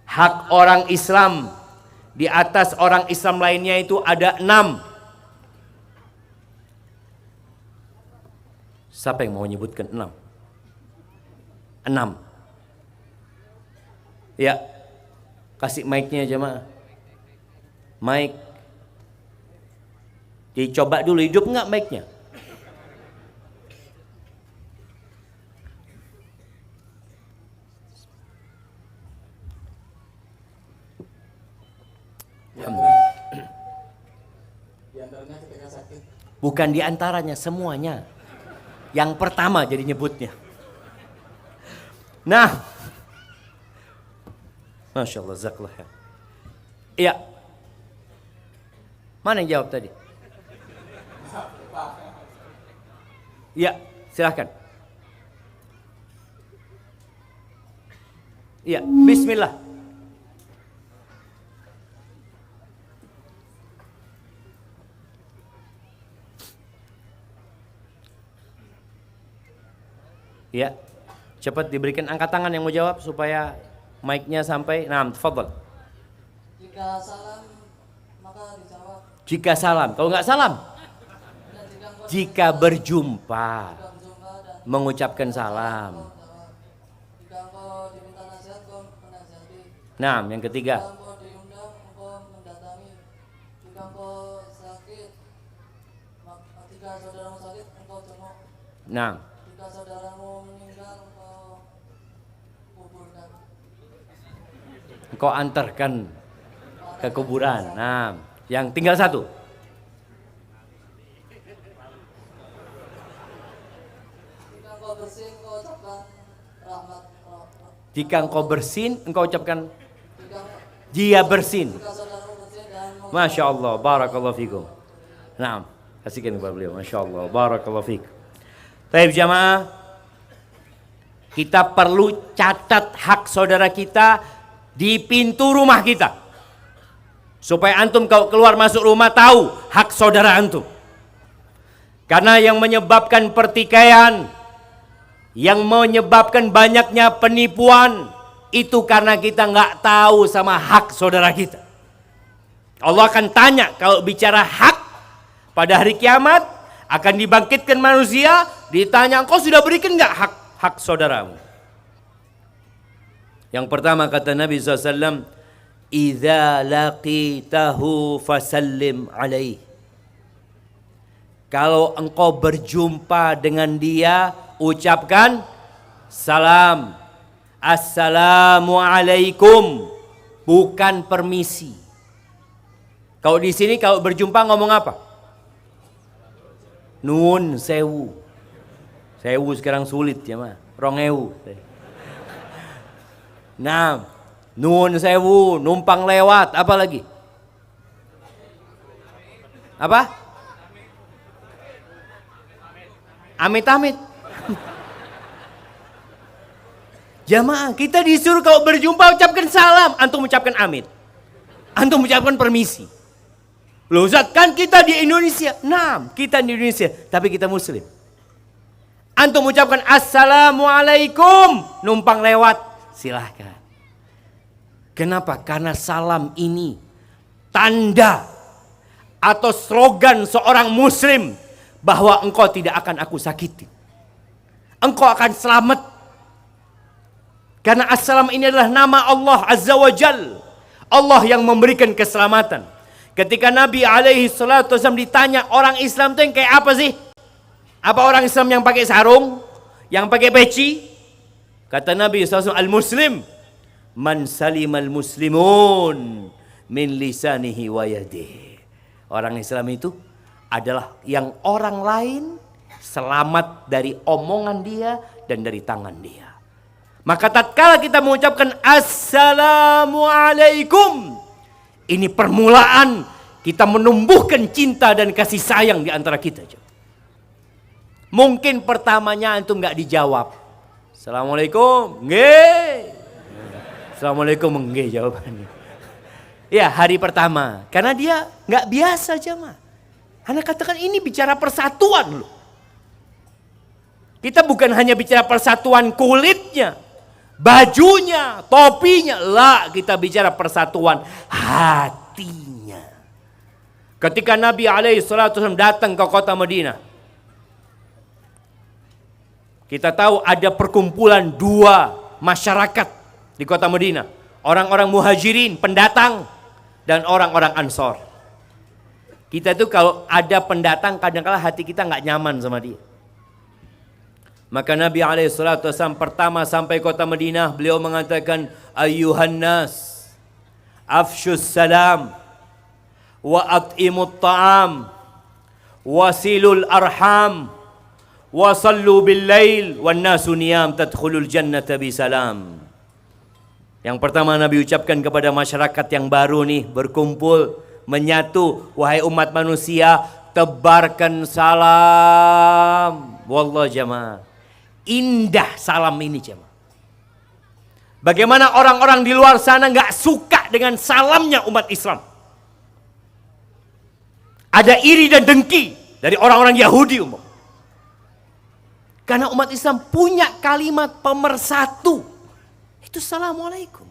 Hak orang Islam di atas orang Islam lainnya itu ada 6. Siapa yang mau menyebutkan 6? 6. Ya, kasih mic-nya jemaah. Mic. Dicoba dulu, hidup nggak mic-nya? Bukan diantaranya, semuanya. Yang pertama jadi nyebutnya. Nah, Masya Allah, zakallah. Iya. Mana yang jawab tadi? Ya, silahkan. Ya, bismillah. Ya, cepat diberikan angkat tangan yang mau jawab supaya mic-nya sampai. Nah, tafadhol. Jika salam maka dijawab. Jika salam, kalau nggak salam, jika berjumpa, mengucapkan salam. Jika engkau diminta nasihat, kau menasihati. Nah, yang ketiga. Jika engkau diundang, engkau mendatangi. Jika engkau sakit, jika saudaramu sakit, engkau jenguk. Nah, Jika saudaramu meninggal, engkau kuburkan. engkau antarkan ke kuburan. Nah, yang tinggal satu. Jika engkau bersin, engkau ucapkan rahmat. Jika engkau bersin, engkau ucapkan Jika dia bersin. saudaramu bersin dan Masya Allah, barakallahu fikum. Nah, kasihkan kepada beliau. Masya Allah, barakallahu fikum. Baik jamaah, kita perlu catat hak saudara kita di pintu rumah kita. Supaya antum kalau keluar masuk rumah tahu hak saudara antum. Karena yang menyebabkan pertikaian, yang menyebabkan banyaknya penipuan, itu karena kita nggak tahu sama hak saudara kita. Allah akan tanya kalau bicara hak pada hari kiamat, akan dibangkitkan manusia, ditanya engkau sudah berikan nggak hak saudaramu? Yang pertama kata Nabi SAW, idza laqitahu fasallim alaih. Kalau engkau berjumpa dengan dia, ucapkan salam. Assalamualaikum, bukan permisi. Kalau di sini kalau berjumpa ngomong apa? Nun sewu. Sewu sekarang sulit ya mah. Rongewu. Nah, nun sewu, numpang lewat, apa lagi? Apa? Amit-amit. Jamaah, kita disuruh kalau berjumpa ucapkan salam, antum ucapkan amit. Antum ucapkan permisi. Loh Ustaz, kan kita di Indonesia. Nah, kita di Indonesia, tapi kita muslim. Antum ucapkan assalamualaikum, numpang lewat, silahkan. Kenapa? Karena salam ini tanda atau slogan seorang muslim bahwa engkau tidak akan aku sakiti. Engkau akan selamat. Karena assalam ini adalah nama Allah Azza wa Jal. Allah yang memberikan keselamatan. Ketika Nabi alaihi salatu wasallam ditanya orang Islam itu yang kayak apa sih? Apa orang Islam yang pakai sarung? Yang pakai peci? Kata Nabi SAW, al-muslim man salimal muslimun min lisanihi wa yadihi. Orang Islam itu adalah yang orang lain selamat dari omongan dia dan dari tangan dia. Maka tatkala kita mengucapkan assalamualaikum, ini permulaan kita menumbuhkan cinta dan kasih sayang di antara kita. Mungkin pertamanya antum nggak dijawab. Assalamualaikum, nggih. Assalamualaikum, nggih jawabannya. Ya hari pertama, karena dia nggak biasa jamaah. Anda katakan ini bicara persatuan loh. Kita bukan hanya bicara persatuan kulitnya, bajunya, topinya, lah kita bicara persatuan hatinya. Ketika Nabi SAW datang ke kota Madinah, kita tahu ada perkumpulan dua masyarakat di kota Madinah. Orang-orang muhajirin, pendatang, dan orang-orang ansor. Kita tuh kalau ada pendatang kadang-kala hati kita nggak nyaman sama dia. Maka Nabi SAW pertama sampai kota Madinah, beliau mengatakan, Ayyuhan nas, afshus salam, wa at'imut ta'am, wasilul arham, wa sallu bil lail, wan nasu niyam tadkhulul jannata bisalam. Yang pertama Nabi ucapkan kepada masyarakat yang baru nih berkumpul, menyatu. Wahai umat manusia, tebarkan salam. Wallah jamaah, indah salam ini jamaah. Bagaimana orang-orang di luar sana nggak suka dengan salamnya umat Islam. Ada iri dan dengki dari orang-orang Yahudi umum. Karena umat Islam punya kalimat pemersatu. Itu Assalamualaikum.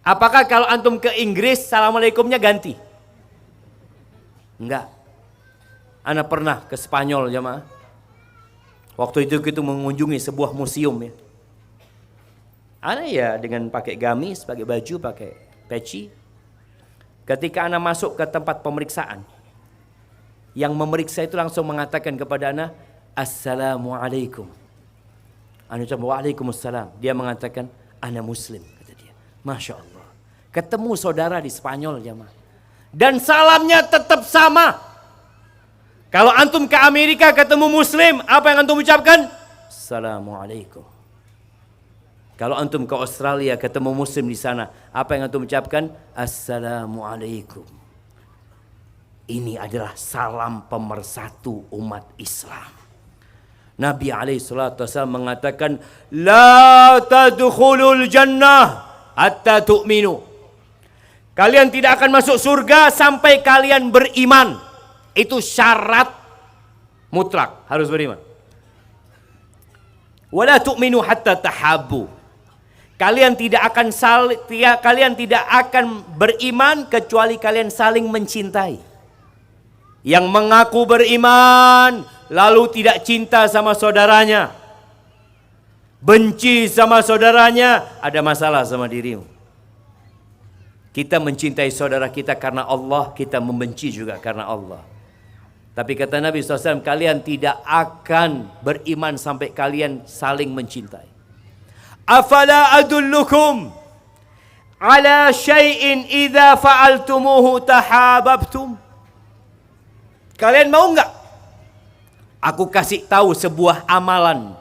Apakah kalau antum ke Inggris, Assalamualaikumnya ganti? Enggak. Ana pernah ke Spanyol jamaah. Waktu itu kita mengunjungi sebuah museum ya. Ana ya dengan pakai gamis, pakai baju, pakai peci. Ketika ana masuk ke tempat pemeriksaan, yang memeriksa itu langsung mengatakan kepada ana, Assalamualaikum. Ana ucap waalaikumsalam. Dia mengatakan, ana muslim, kata dia. Masya Allah. Ketemu saudara di Spanyol jamaah. Dan salamnya tetap sama. Kalau antum ke Amerika ketemu muslim, apa yang antum ucapkan? Assalamualaikum. Kalau antum ke Australia ketemu muslim di sana, apa yang antum ucapkan? Assalamualaikum. Ini adalah salam pemersatu umat Islam. Nabi SAW mengatakan, La tadkhulul jannah hatta tu'minu. Kalian tidak akan masuk surga sampai kalian beriman. Itu syarat mutlak, harus beriman. Wala tu'minu hatta tahabbu. Kalian tidak akan beriman kecuali kalian saling mencintai. Yang mengaku beriman lalu tidak cinta sama saudaranya, benci sama saudaranya, ada masalah sama dirimu. Kita mencintai saudara kita karena Allah, kita membenci juga karena Allah. Tapi kata Nabi SAW, kalian tidak akan beriman sampai kalian saling mencintai. Afala adullukum ala syai'in idza fa'altumuhu tahabbtum. Kalian mau enggak aku kasih tahu sebuah amalan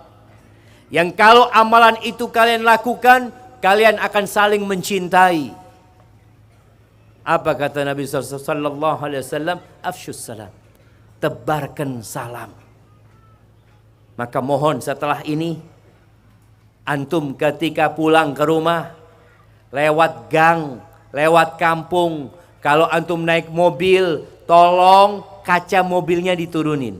yang kalau amalan itu kalian lakukan, kalian akan saling mencintai. Apa kata Nabi sallallahu alaihi wasallam? Afsyus salam. Tebarkan salam. Maka mohon setelah ini antum ketika pulang ke rumah, lewat gang, lewat kampung, kalau antum naik mobil, tolong kaca mobilnya diturunin.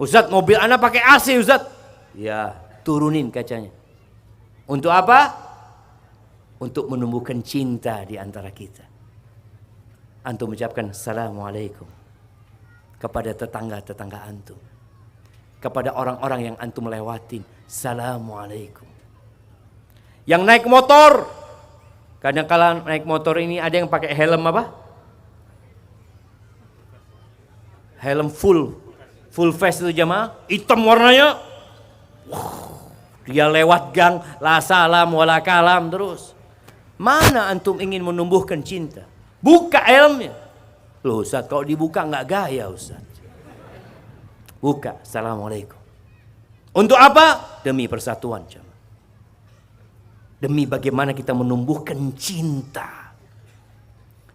Ustadz, mobil anak pakai AC Ustadz. Ya, turunin kacanya. Untuk apa? Untuk menumbuhkan cinta di antara kita. Antum ucapkan Assalamualaikum kepada tetangga-tetangga antum. Kepada orang-orang yang antum lewatin, Assalamualaikum. Yang naik motor, kadang-kala naik motor ini ada yang pakai helm apa? Helm full face itu jamaah, hitam warnanya. Dia lewat gang, la salam wala kalam terus. Mana antum ingin menumbuhkan cinta? Buka helmnya. Loh Ustaz, kalau dibuka nggak gaya Ustaz. Buka, Assalamualaikum. Untuk apa? Demi persatuan. Demi bagaimana kita menumbuhkan cinta.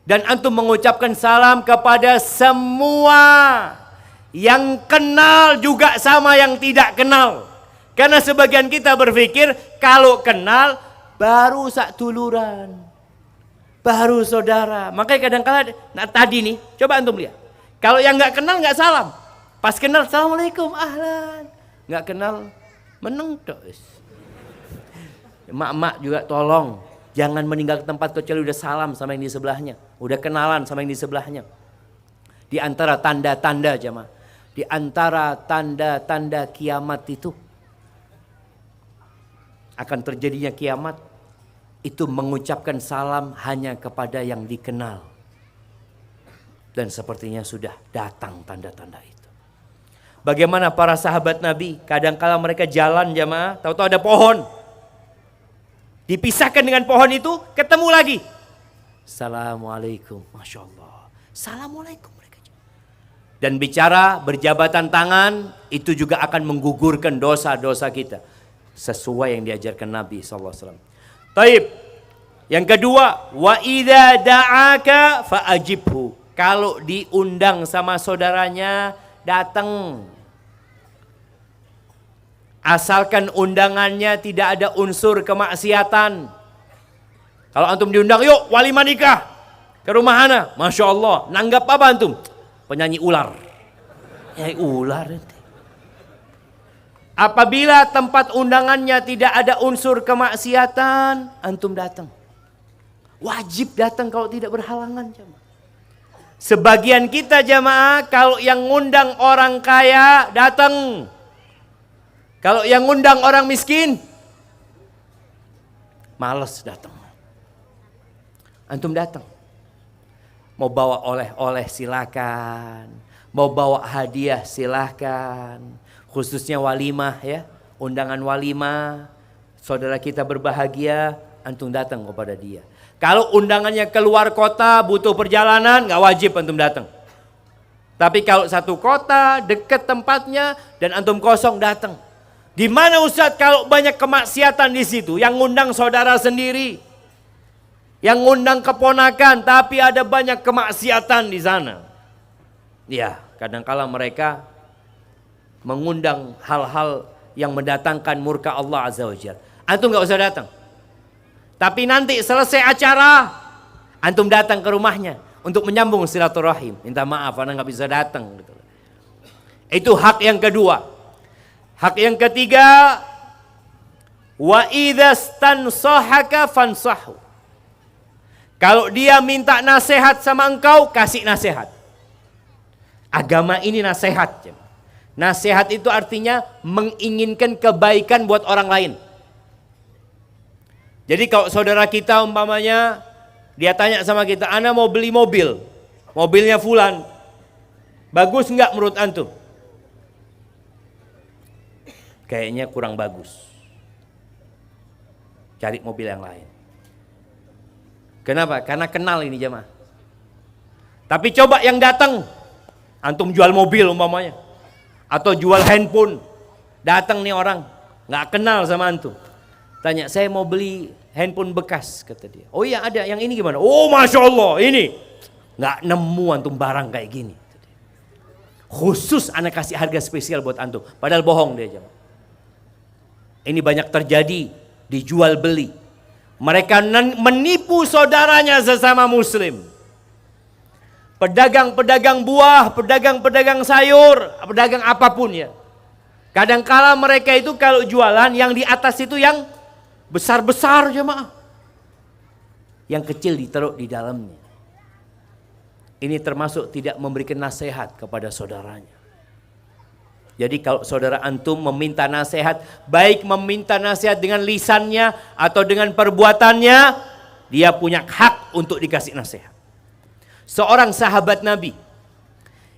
Dan antum mengucapkan salam kepada semua. Yang kenal juga sama yang tidak kenal. Karena sebagian kita berpikir kalau kenal baru sak tuluran. Baru saudara. Makanya kadang-kadang, nah tadi nih, coba antum lihat. Kalau yang nggak kenal nggak salam. Pas kenal, Assalamualaikum, ahlan. Nggak kenal, meneng terus. Mak-mak juga tolong. Jangan meninggal ke tempat kecuali udah salam sama yang di sebelahnya. Udah kenalan sama yang di sebelahnya. Di antara tanda-tanda jamaah. Di antara tanda-tanda kiamat itu. Akan terjadinya kiamat. Itu mengucapkan salam hanya kepada yang dikenal. Dan sepertinya sudah datang tanda-tanda itu. Bagaimana para sahabat Nabi, kadang-kala mereka jalan jamaah, tahu-tahu ada pohon. Dipisahkan dengan pohon itu, ketemu lagi. Assalamualaikum, Masya Allah. Assalamualaikum mereka. Dan bicara berjabatan tangan, itu juga akan menggugurkan dosa-dosa kita. Sesuai yang diajarkan Nabi SAW. Taib, Yang kedua, wa idza da'aka fa'ajibhu. Kalau diundang sama saudaranya, datang. Asalkan undangannya tidak ada unsur kemaksiatan. Kalau antum diundang, yuk walimah nikah ke rumah ana, masya Allah, nanggap apa antum? Penyanyi ular. Penyanyi ular. Apabila tempat undangannya tidak ada unsur kemaksiatan, antum datang. Wajib datang kalau tidak berhalangan, jamaah. Sebagian kita jamaah, kalau yang ngundang orang kaya datang. Kalau yang ngundang orang miskin, males datang. Antum datang. Mau bawa oleh-oleh silakan. Mau bawa hadiah silakan. Khususnya walimah ya. Undangan walimah. Saudara kita berbahagia, antum datang kepada dia. Kalau undangannya keluar kota, butuh perjalanan, gak wajib antum datang. Tapi kalau satu kota, dekat tempatnya, dan antum kosong, datang. Di mana Ustadz kalau banyak kemaksiatan di situ? Yang ngundang saudara sendiri, yang ngundang keponakan, tapi ada banyak kemaksiatan di sana. Ya, kadangkala mereka mengundang hal-hal yang mendatangkan murka Allah Azza wa Jalla. Antum nggak usah datang. Tapi nanti selesai acara, antum datang ke rumahnya untuk menyambung silaturahim. Minta maaf, karena nggak bisa datang. Itu hak yang kedua. Hak yang ketiga, wa idza stansahaka fansahu. Kalau dia minta nasihat sama engkau, kasih nasihat. Agama ini nasihat. Nasihat itu artinya menginginkan kebaikan buat orang lain. Jadi kalau saudara kita umpamanya, dia tanya sama kita, ana mau beli mobil, mobilnya fulan, bagus enggak menurut antum? Kayaknya kurang bagus. Cari mobil yang lain. Kenapa? Karena kenal ini jemaah. Tapi coba yang datang, antum jual mobil umpamanya, atau jual handphone, datang nih orang, nggak kenal sama antum. Tanya, saya mau beli handphone bekas, kata dia. Oh iya ada, yang ini gimana? Oh masya Allah, ini nggak nemu antum barang kayak gini. Khusus anak kasih harga spesial buat antum, padahal bohong dia jemaah. Ini banyak terjadi, dijual beli. Mereka menipu saudaranya sesama muslim. Pedagang-pedagang buah, pedagang-pedagang sayur, pedagang apapun ya. Kadangkala mereka itu kalau jualan yang di atas itu yang besar-besar jemaah. Yang kecil ditaruh di dalamnya. Ini termasuk tidak memberikan nasihat kepada saudaranya. Jadi kalau saudara antum meminta nasihat, baik meminta nasihat dengan lisannya atau dengan perbuatannya, dia punya hak untuk dikasih nasihat. Seorang sahabat Nabi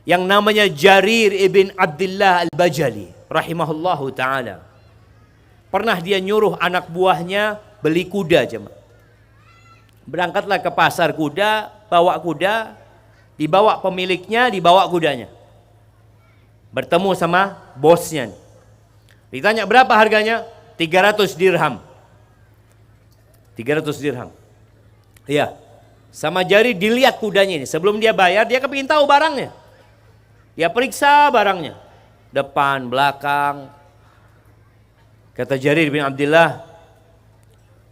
yang namanya Jarir ibn Abdullah al-Bajali rahimahullahu ta'ala. Pernah dia nyuruh anak buahnya beli kuda jemaah. Berangkatlah ke pasar kuda, bawa kuda, dibawa pemiliknya, dibawa kudanya. Bertemu sama bosnya. Ditanya berapa harganya? 300 dirham. 300 dirham. Iya. Sama Jarir dilihat kudanya ini. Sebelum dia bayar, dia kepingin tahu barangnya. Dia periksa barangnya. Depan, belakang. Kata Jarir bin Abdullah,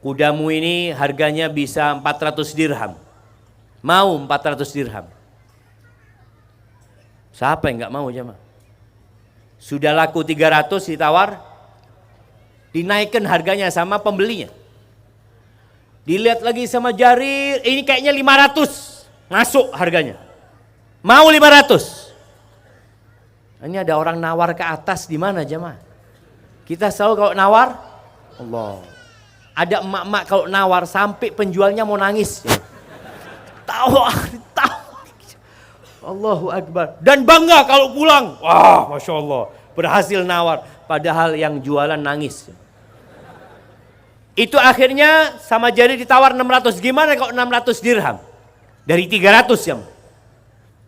kudamu ini harganya bisa 400 dirham. Mau 400 dirham. Siapa yang gak mau jemaah? Sudah laku 300 ditawar, dinaikkan harganya sama pembelinya. Dilihat lagi sama Jarir, ini kayaknya 500, masuk harganya. Mau 500. Ini ada orang nawar ke atas di mana jemaah? Kita selalu kalau nawar, Allah. Ada emak-emak kalau nawar sampai penjualnya mau nangis. Tahu. Allahu Akbar. Dan bangga kalau pulang. Wah, Masya Allah. Berhasil nawar. Padahal yang jualan nangis. Itu akhirnya sama Jarir ditawar 600. Gimana kalau 600 dirham? Dari 300 ya.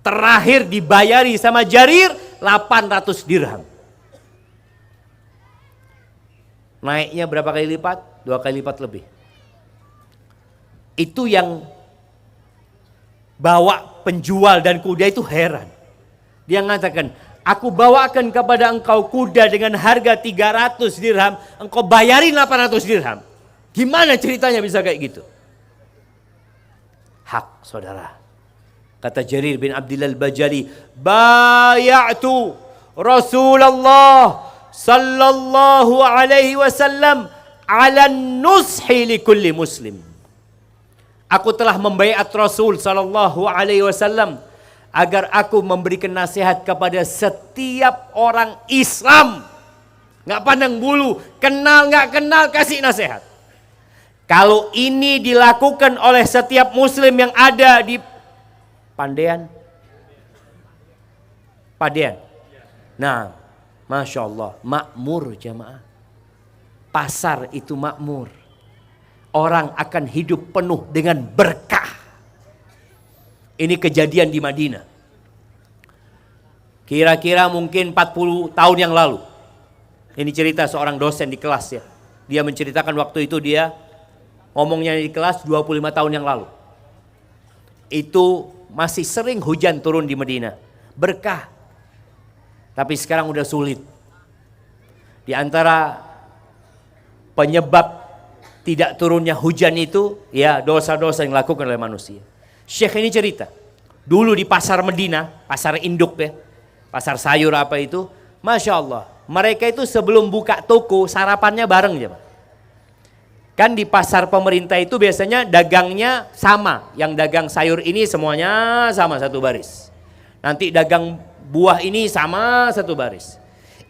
Terakhir dibayari sama Jarir 800 dirham. Naiknya berapa kali lipat? 2 kali lipat lebih. Itu yang bawa penjual dan kuda itu heran. Dia mengatakan, aku bawakan kepada engkau kuda dengan harga 300 dirham, engkau bayarin 800 dirham. Gimana ceritanya bisa kayak gitu? Hak, saudara. Kata Jarir bin Abdillah al-Bajali, bayatu Rasulullah sallallahu alaihi wasallam ala nushi li kulli muslim. Aku telah membaiat Rasul sallallahu alaihi wasallam agar aku memberikan nasihat kepada setiap orang Islam. Nggak pandang bulu, kenal nggak kenal, kasih nasihat. Kalau ini dilakukan oleh setiap muslim yang ada di Padean. Nah, Masya Allah, makmur jamaah. Pasar itu makmur. Orang akan hidup penuh dengan berkah. Ini kejadian di Madinah. Kira-kira mungkin 40 tahun yang lalu. Ini cerita seorang dosen di kelas ya. Dia menceritakan waktu itu dia ngomongnya di kelas 25 tahun yang lalu. Itu masih sering hujan turun di Madinah. Berkah. Tapi sekarang udah sulit. Di antara penyebab tidak turunnya hujan itu, ya dosa-dosa yang dilakukan oleh manusia. Syekh ini cerita. Dulu di pasar Medina, pasar induk ya. Pasar sayur apa itu. Masya Allah. Mereka itu sebelum buka toko, sarapannya bareng aja. Kan di pasar pemerintah itu biasanya dagangnya sama. Yang dagang sayur ini semuanya sama satu baris. Nanti dagang buah ini sama satu baris.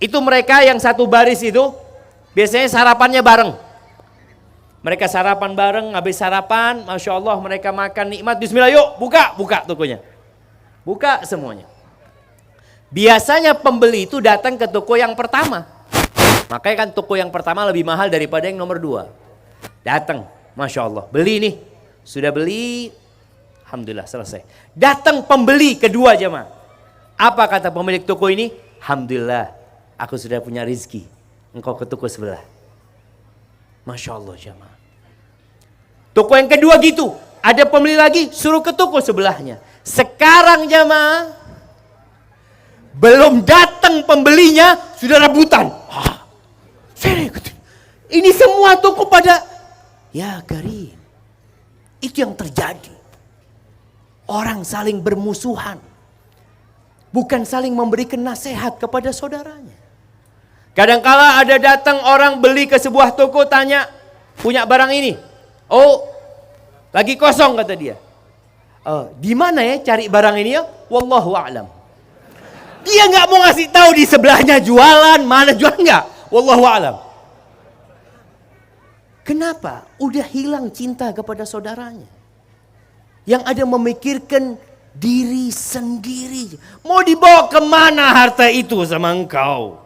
Itu mereka yang satu baris itu biasanya sarapannya bareng. Mereka sarapan bareng, habis sarapan, Masya Allah mereka makan nikmat. Bismillah yuk buka tokonya. Buka semuanya. Biasanya pembeli itu datang ke toko yang pertama. Makanya kan toko yang pertama lebih mahal daripada yang nomor 2. Datang, Masya Allah, beli nih. Sudah beli, Alhamdulillah selesai. Datang pembeli kedua jemaah. Apa kata pemilik toko ini? Alhamdulillah, aku sudah punya rezeki. Engkau ke toko sebelah. Masya Allah jemaah. Toko yang kedua gitu. Ada pembeli lagi, suruh ke toko sebelahnya. Sekarang jemaah, belum datang pembelinya, sudah rebutan. Ini semua toko pada, ya Karim. Itu yang terjadi. Orang saling bermusuhan. Bukan saling memberikan nasihat kepada saudaranya. Kadangkala ada datang orang beli ke sebuah toko, tanya, punya barang ini? Oh, lagi kosong kata dia. Di mana ya cari barang ini ya? Wallahu a'lam. Dia nggak mau ngasih tahu di sebelahnya jualan, mana jualan nggak? Wallahu a'lam. Kenapa? Udah hilang cinta kepada saudaranya. Yang ada memikirkan diri sendiri. Mau dibawa kemana harta itu sama engkau?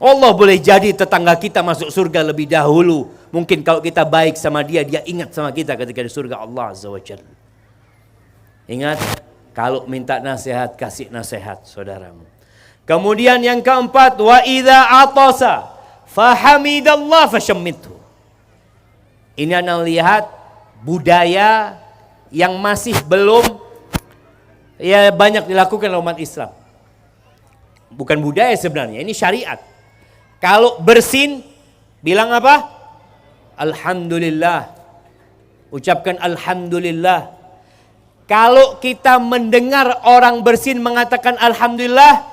Allah boleh jadi tetangga kita masuk surga lebih dahulu. Mungkin kalau kita baik sama dia, dia ingat sama kita ketika di surga Allah Azza wa Jalla. Ingat, kalau minta nasihat, kasih nasihat saudaramu. Kemudian yang keempat, wa idza atasa fahamidallah fashammithu. Ini Anda lihat budaya yang masih belum ya banyak dilakukan oleh umat Islam. Bukan budaya sebenarnya, ini syariat. Kalau bersin, bilang apa? Alhamdulillah. Ucapkan Alhamdulillah. Kalau kita mendengar orang bersin mengatakan Alhamdulillah,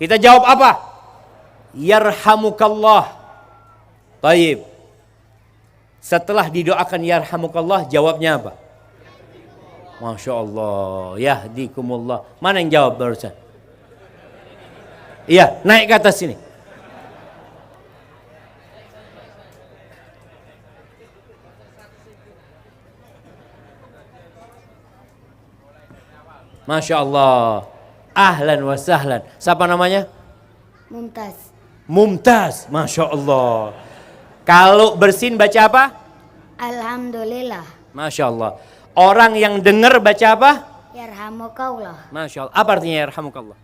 kita jawab apa? Yarhamukallah. Taib. Setelah didoakan yarhamukallah, jawabnya apa? Masya Allah, yahdikumullah. Mana yang jawab barusan? Iya, naik ke atas sini. Masya Allah. Ahlan wa sahlan. Siapa namanya? Mumtaz. Mumtaz. Masya Allah. Kalau bersin baca apa? Alhamdulillah. Masya Allah. Orang yang dengar baca apa? Yarhamukallah. Masya Allah. Apa artinya yarhamukallah?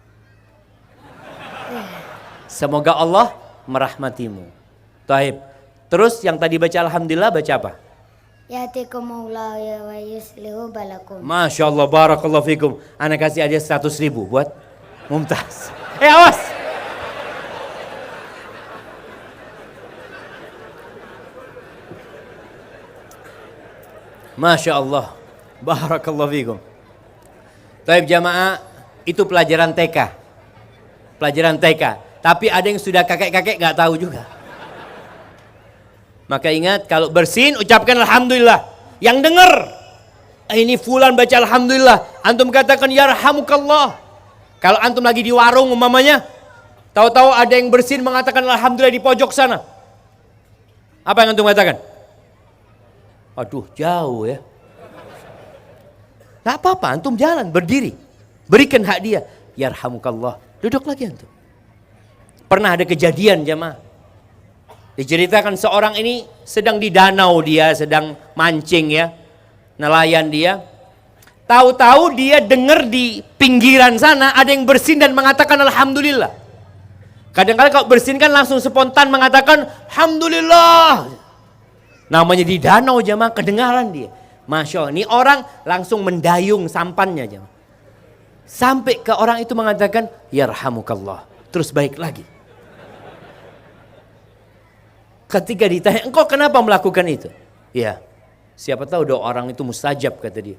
Semoga Allah merahmatimu. Taib. Terus yang tadi baca Alhamdulillah baca apa? Yatikumullah wa yuslihu balakum. Masya Allah, barakallahu fikum. Ana kasih aja 100.000 buat Mumtaz. Awas. Masya Allah, barakallahu fikum. Taib jamaah, itu pelajaran TK. Pelajaran TK. Tapi ada yang sudah kakek-kakek nggak tahu juga. Maka ingat, kalau bersin ucapkan alhamdulillah. Yang dengar, ini fulan baca alhamdulillah, antum katakan yarhamukallah. Kalau antum lagi di warung umpamanya, tahu-tahu ada yang bersin mengatakan alhamdulillah di pojok sana. Apa yang antum katakan? Aduh, jauh ya. Gak apa-apa, antum jalan, berdiri. Berikan hak dia. Yarhamukallah. Duduk lagi antum. Pernah ada kejadian jamaah. Diceritakan seorang ini sedang di danau, dia sedang mancing ya. Nelayan dia. Tahu-tahu dia dengar di pinggiran sana ada yang bersin dan mengatakan alhamdulillah. Kadang-kadang kalau bersin kan langsung spontan mengatakan alhamdulillah. Namanya di danau jamaah, kedengaran dia. Masya Allah, ini orang langsung mendayung sampannya jamaah. Sampai ke orang itu mengatakan yarhamukallah. Terus baik lagi. Ketika ditanya, engkau kenapa melakukan itu? Ya, siapa tahu doa orang itu mustajab kata dia.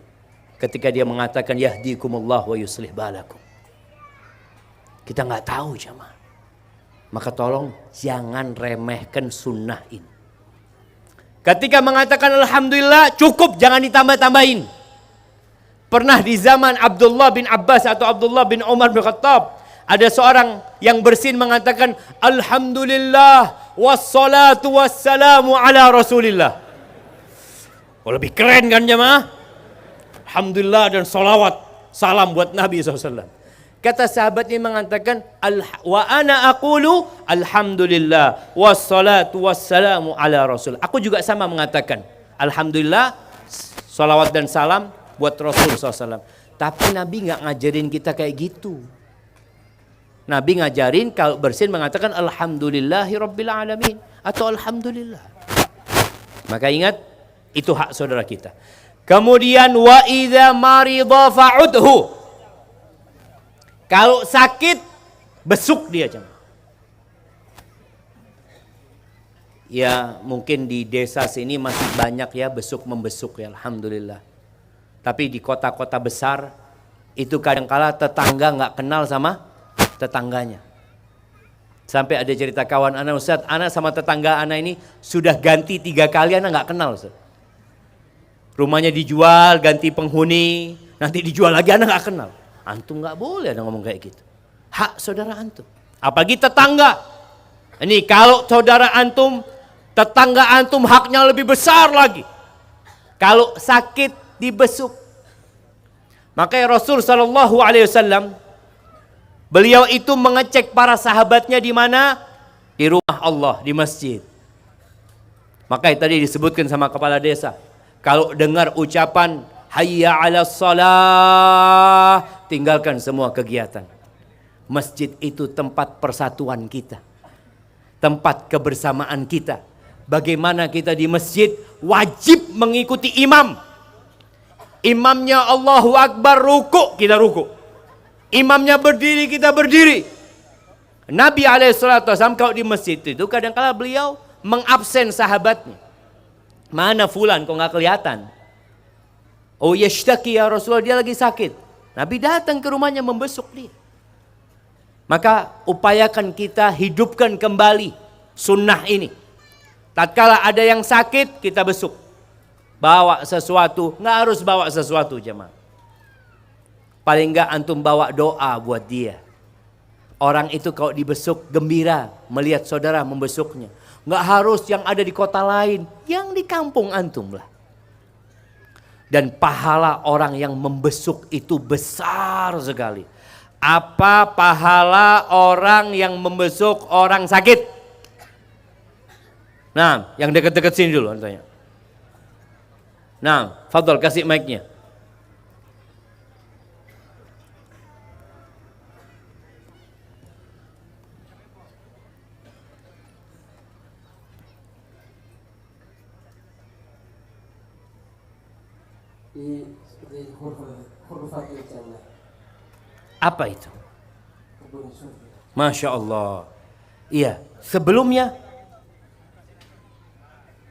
Ketika dia mengatakan yahdikumullah wa yuslih balakum. Kita nggak tahu jamaah. Maka tolong jangan remehkan sunnah ini. Ketika mengatakan alhamdulillah cukup, jangan ditambah-tambahin. Pernah di zaman Abdullah bin Abbas atau Abdullah bin Umar bin Khattab, ada seorang yang bersin mengatakan alhamdulillah wassalatu wassalamu ala rasulillah. Oh, lebih keren kan jemaah? Alhamdulillah dan salawat salam buat Nabi SAW. Kata sahabat ini mengatakan wa ana aqulu alhamdulillah wassalatu wassalamu ala rasul. Aku juga sama mengatakan alhamdulillah salawat dan salam buat Rasul SAW. Tapi Nabi nggak ngajarin kita kayak gitu. Nabi ngajarin kalau bersin mengatakan alhamdulillahi rabbil alamin atau alhamdulillah. Maka ingat, itu hak saudara kita. Kemudian wa idza marida fa'udhu. Kalau sakit besuk dia jangan. Ya mungkin di desa sini masih banyak ya besuk membesuk ya, alhamdulillah. Tapi di kota-kota besar itu kadang-kala tetangga nggak kenal sama tetangganya. Sampai ada cerita kawan anak, Ustaz, anak sama tetangga anak ini sudah ganti 3 kali, anak nggak kenal Ustaz. Rumahnya dijual, ganti penghuni, nanti dijual lagi, anak nggak kenal. Antum nggak boleh ada ngomong kayak gitu. Hak saudara antum. Apalagi tetangga. Ini kalau saudara antum, tetangga antum haknya lebih besar lagi. Kalau sakit dibesuk. Makanya Rasul Shallallahu Alaihi Wasallam beliau itu mengecek para sahabatnya di mana? Di rumah Allah, di masjid. Makanya tadi disebutkan sama kepala desa, kalau dengar ucapan hayya 'alas shalah, tinggalkan semua kegiatan. Masjid itu tempat persatuan kita, tempat kebersamaan kita. Bagaimana kita di masjid wajib mengikuti imam. Imamnya Allahu Akbar ruku, kita ruku. Imamnya berdiri, kita berdiri. Nabi SAW kalau di masjid itu kadang-kala beliau mengabsen sahabatnya. Mana fulan kok nggak kelihatan? Oh yashtaki ya Rasulullah, dia lagi sakit. Nabi datang ke rumahnya membesuk dia. Maka upayakan kita hidupkan kembali sunnah ini. Tatkala ada yang sakit kita besuk. Bawa sesuatu, nggak harus bawa sesuatu jemaah. Paling nggak antum bawa doa buat dia. Orang itu kalau dibesuk gembira melihat saudara membesuknya. Nggak harus yang ada di kota lain, yang di kampung antum lah. Dan pahala orang yang membesuk itu besar sekali. Apa pahala orang yang membesuk orang sakit? Nah, yang dekat-dekat sini dulu tanya. Nah, fadhol kasih mic-nya. di seperti huruf-huruf jannah. Apa itu? Kebun surga. Masya Allah. Iya, sebelumnya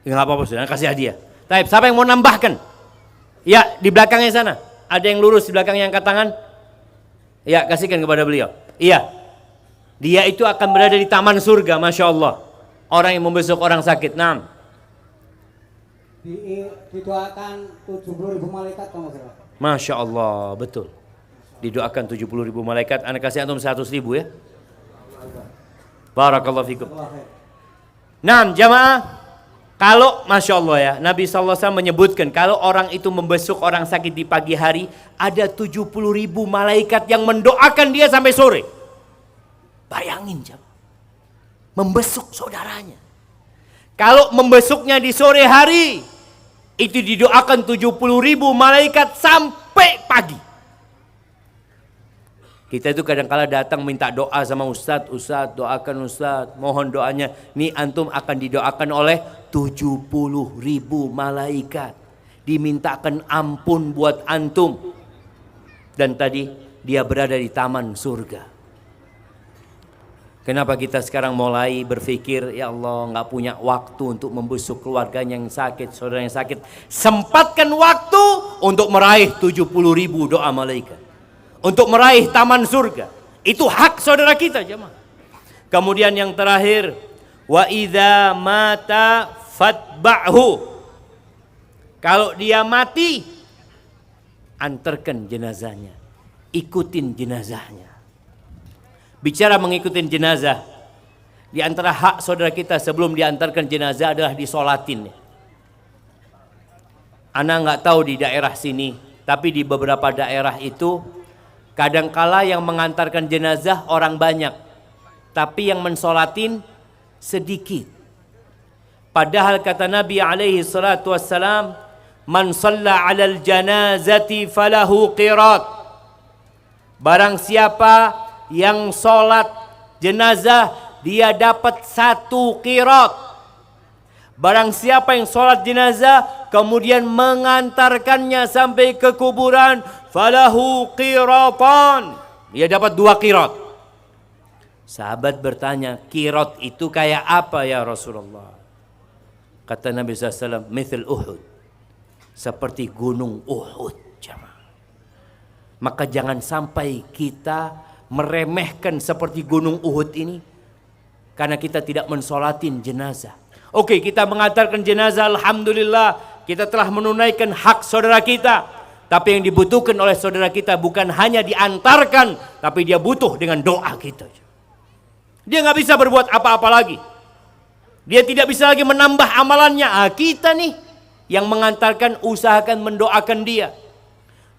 ya, nggak apa-apa sudah, kasih hadiah. Taib, siapa yang mau nambahkan? Ya, di belakangnya sana. Ada yang lurus di belakang yang angkat tangan? Ya, kasihkan kepada beliau. Iya. Dia itu akan berada di taman surga, Masya Allah. Orang yang membesuk orang sakit. Naam. Didoakan 70.000 malaikat kalau nggak salah. Masya Allah, betul. Didoakan 70.000 malaikat. Anda kasih antum 100.000 ya. Barakallahu fikum. Naam, jamaah. Kalau Masya Allah ya, Nabi SAW menyebutkan kalau orang itu membesuk orang sakit di pagi hari, ada 70.000 malaikat yang mendoakan dia sampai sore. Bayangin jamaah, membesuk saudaranya. Kalau membesuknya di sore hari, itu didoakan 70.000 malaikat sampai pagi. Kita itu kadang-kala datang minta doa sama Ustadz, Ustadz doakan Ustadz, mohon doanya. Nih antum akan didoakan oleh 70.000 malaikat. Dimintakan ampun buat antum. Dan tadi dia berada di taman surga. Kenapa kita sekarang mulai berpikir, ya Allah nggak punya waktu untuk membesuk keluarganya yang sakit, saudara yang sakit. Sempatkan waktu untuk meraih 70.000 doa malaikat. Untuk meraih taman surga. Itu hak saudara kita jemaah. Kemudian yang terakhir, wa idza mata fatba'hu. Kalau dia mati, antarkan jenazahnya. Ikutin jenazahnya. Bicara mengikutin jenazah, di antara hak saudara kita sebelum diantarkan jenazah adalah disolatin. Ana nggak tahu di daerah sini, tapi di beberapa daerah itu kadangkala yang mengantarkan jenazah orang banyak, tapi yang mensolatin sedikit. Padahal kata Nabi alaihi salatu wassalam, man shalla 'alal janazati falahu qirat. Barang siapa yang solat jenazah, dia dapat 1 qirat. Barang siapa yang solat jenazah kemudian mengantarkannya sampai ke kuburan, falahu qiratan, dia dapat 2 qirat. Sahabat bertanya, qirat itu kayak apa ya Rasulullah? Kata Nabi SAW, mithil Uhud, seperti gunung Uhud. Maka jangan sampai kita meremehkan seperti gunung Uhud ini, karena kita tidak mensolatin jenazah. Oke, kita mengantarkan jenazah, alhamdulillah, kita telah menunaikan hak saudara kita. Tapi yang dibutuhkan oleh saudara kita bukan hanya diantarkan, tapi dia butuh dengan doa kita. Dia nggak bisa berbuat apa-apa lagi. Dia tidak bisa lagi menambah amalannya. Kita nih yang mengantarkan, usahakan mendoakan dia.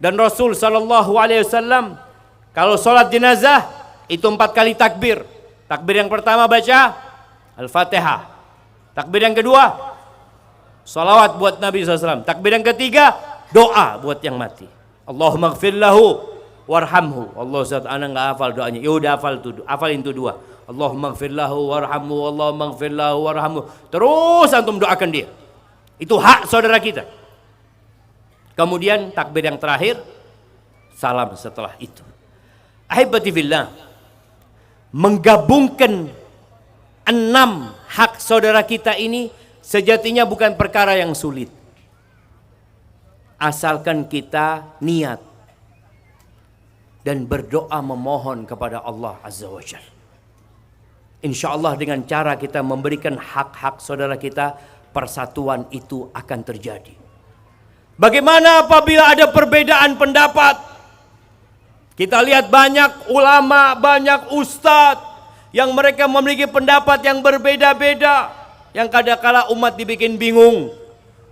Dan Rasul SAW kalau sholat jenazah itu 4 kali takbir. Takbir yang pertama baca Al-Fatihah. Takbir yang kedua salawat buat Nabi SAW. Takbir yang ketiga doa buat yang mati. Allahumma gfir lahu warhamhu. Allah SWT anak nggak hafal doanya. Ya udah hafalin tuh 2. Allahumma gfir lahu warhamhu. Allahumma gfir lahu warhamhu. Terus antum doakan dia. Itu hak saudara kita. Kemudian takbir yang terakhir salam setelah itu. Ahibati fillah, menggabungkan 6 hak saudara kita ini sejatinya bukan perkara yang sulit. Asalkan kita niat dan berdoa memohon kepada Allah Azza wa Jalla. Insya Allah dengan cara kita memberikan hak-hak saudara kita, persatuan itu akan terjadi. Bagaimana apabila ada perbedaan pendapat? Kita lihat banyak ulama, banyak ustadz yang mereka memiliki pendapat yang berbeda-beda, yang kadang-kala umat dibikin bingung.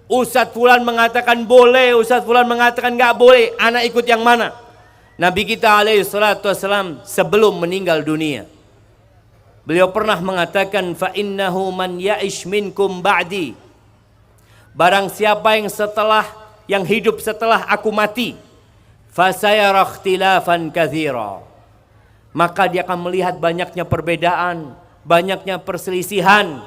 Ustadz fulan mengatakan boleh, ustadz fulan mengatakan nggak boleh. Anak ikut yang mana? Nabi kita alaihi salatu wassalam sebelum meninggal dunia, beliau pernah mengatakan, fa innahu man ya'ish minkum ba'di, barang siapa yang hidup setelah aku mati, fasayara ikhtilafan katsira, maka dia akan melihat banyaknya perbedaan, banyaknya perselisihan.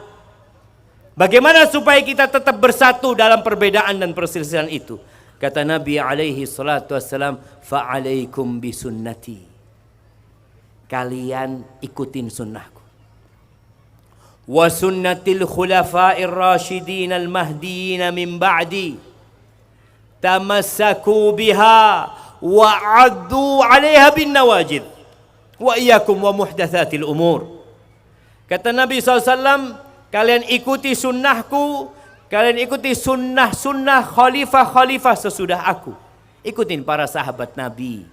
Bagaimana supaya kita tetap bersatu dalam perbedaan dan perselisihan itu? Kata Nabi alaihi salatu wassalam, fa'alaikum bisunnati. Kalian ikutin sunnahku. Wa sunnatil khulafa'ir rasyidin al-mahdiyyin min ba'di. Tamassaku biha wa 'addu 'alaiha bin nawajid. Wa iyyakum wa muhdatsatil umur. Kata Nabi SAW, kalian ikuti sunnahku, kalian ikuti sunnah-sunnah khalifah-khalifah sesudah aku. Ikutin para sahabat Nabi,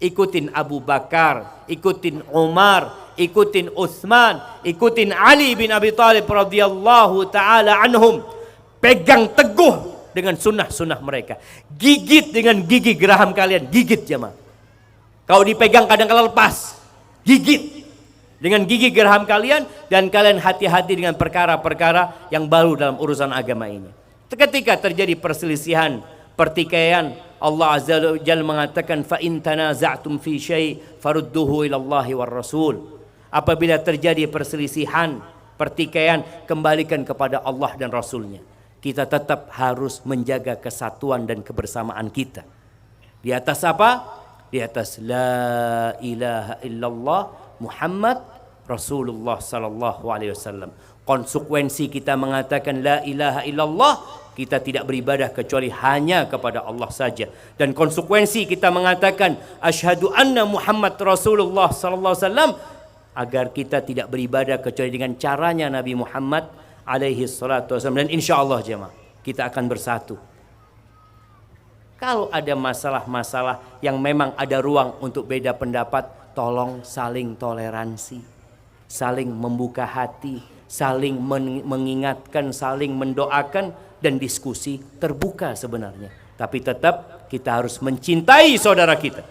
ikutin Abu Bakar, ikutin Umar, ikutin Utsman, ikutin Ali bin Abi Thalib radhiyallahu taala anhum. Pegang teguh dengan sunnah-sunnah mereka. Gigit dengan gigi geraham kalian, gigit jemaah. Kalau dipegang kadang-kala lepas, gigit dengan gigi geraham kalian, dan kalian hati-hati dengan perkara-perkara yang baru dalam urusan agama ini. Ketika terjadi perselisihan, pertikaian, Allah Azza wa Jalla mengatakan fa in tanaza'tum fi syai' farudduhu ila Allahi war Rasul. Apabila terjadi perselisihan, pertikaian, kembalikan kepada Allah dan Rasulnya. Kita tetap harus menjaga kesatuan dan kebersamaan kita. Di atas apa? Di atas la ilaha illallah Muhammad Rasulullah sallallahu alaihi wasallam. Konsekuensi kita mengatakan la ilaha illallah, kita tidak beribadah kecuali hanya kepada Allah saja. Dan konsekuensi kita mengatakan asyhadu anna Muhammad Rasulullah sallallahu alaihi wasallam, agar kita tidak beribadah kecuali dengan caranya Nabi Muhammad alaihi salatu wasallam. Dan insyaallah jemaah, kita akan bersatu. Kalau ada masalah-masalah yang memang ada ruang untuk beda pendapat, tolong saling toleransi, saling membuka hati, saling mengingatkan, saling mendoakan, dan diskusi terbuka sebenarnya. Tapi tetap kita harus mencintai saudara kita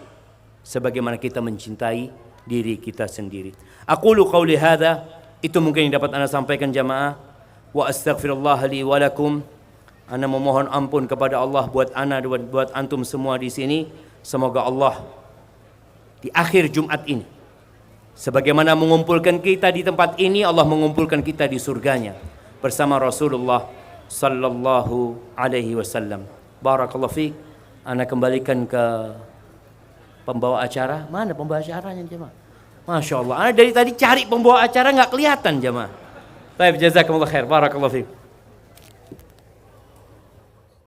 sebagaimana kita mencintai diri kita sendiri. Aqulu qauli hadza, itu mungkin yang dapat Anda sampaikan jamaah. Wa astaghfirullah li wa lakum. Ana memohon ampun kepada Allah buat ana dan buat antum semua di sini. Semoga Allah di akhir Jumat ini, sebagaimana mengumpulkan kita di tempat ini, Allah mengumpulkan kita di surganya bersama Rasulullah sallallahu alaihi wasallam. Barakallahu fiik. Ana kembalikan ke pembawa acara. Mana pembawa acaranya jemaah? Masya Allah. Ana dari tadi cari pembawa acara nggak kelihatan jemaah. Baik, jazakumullah khair. Barakallahu fiik.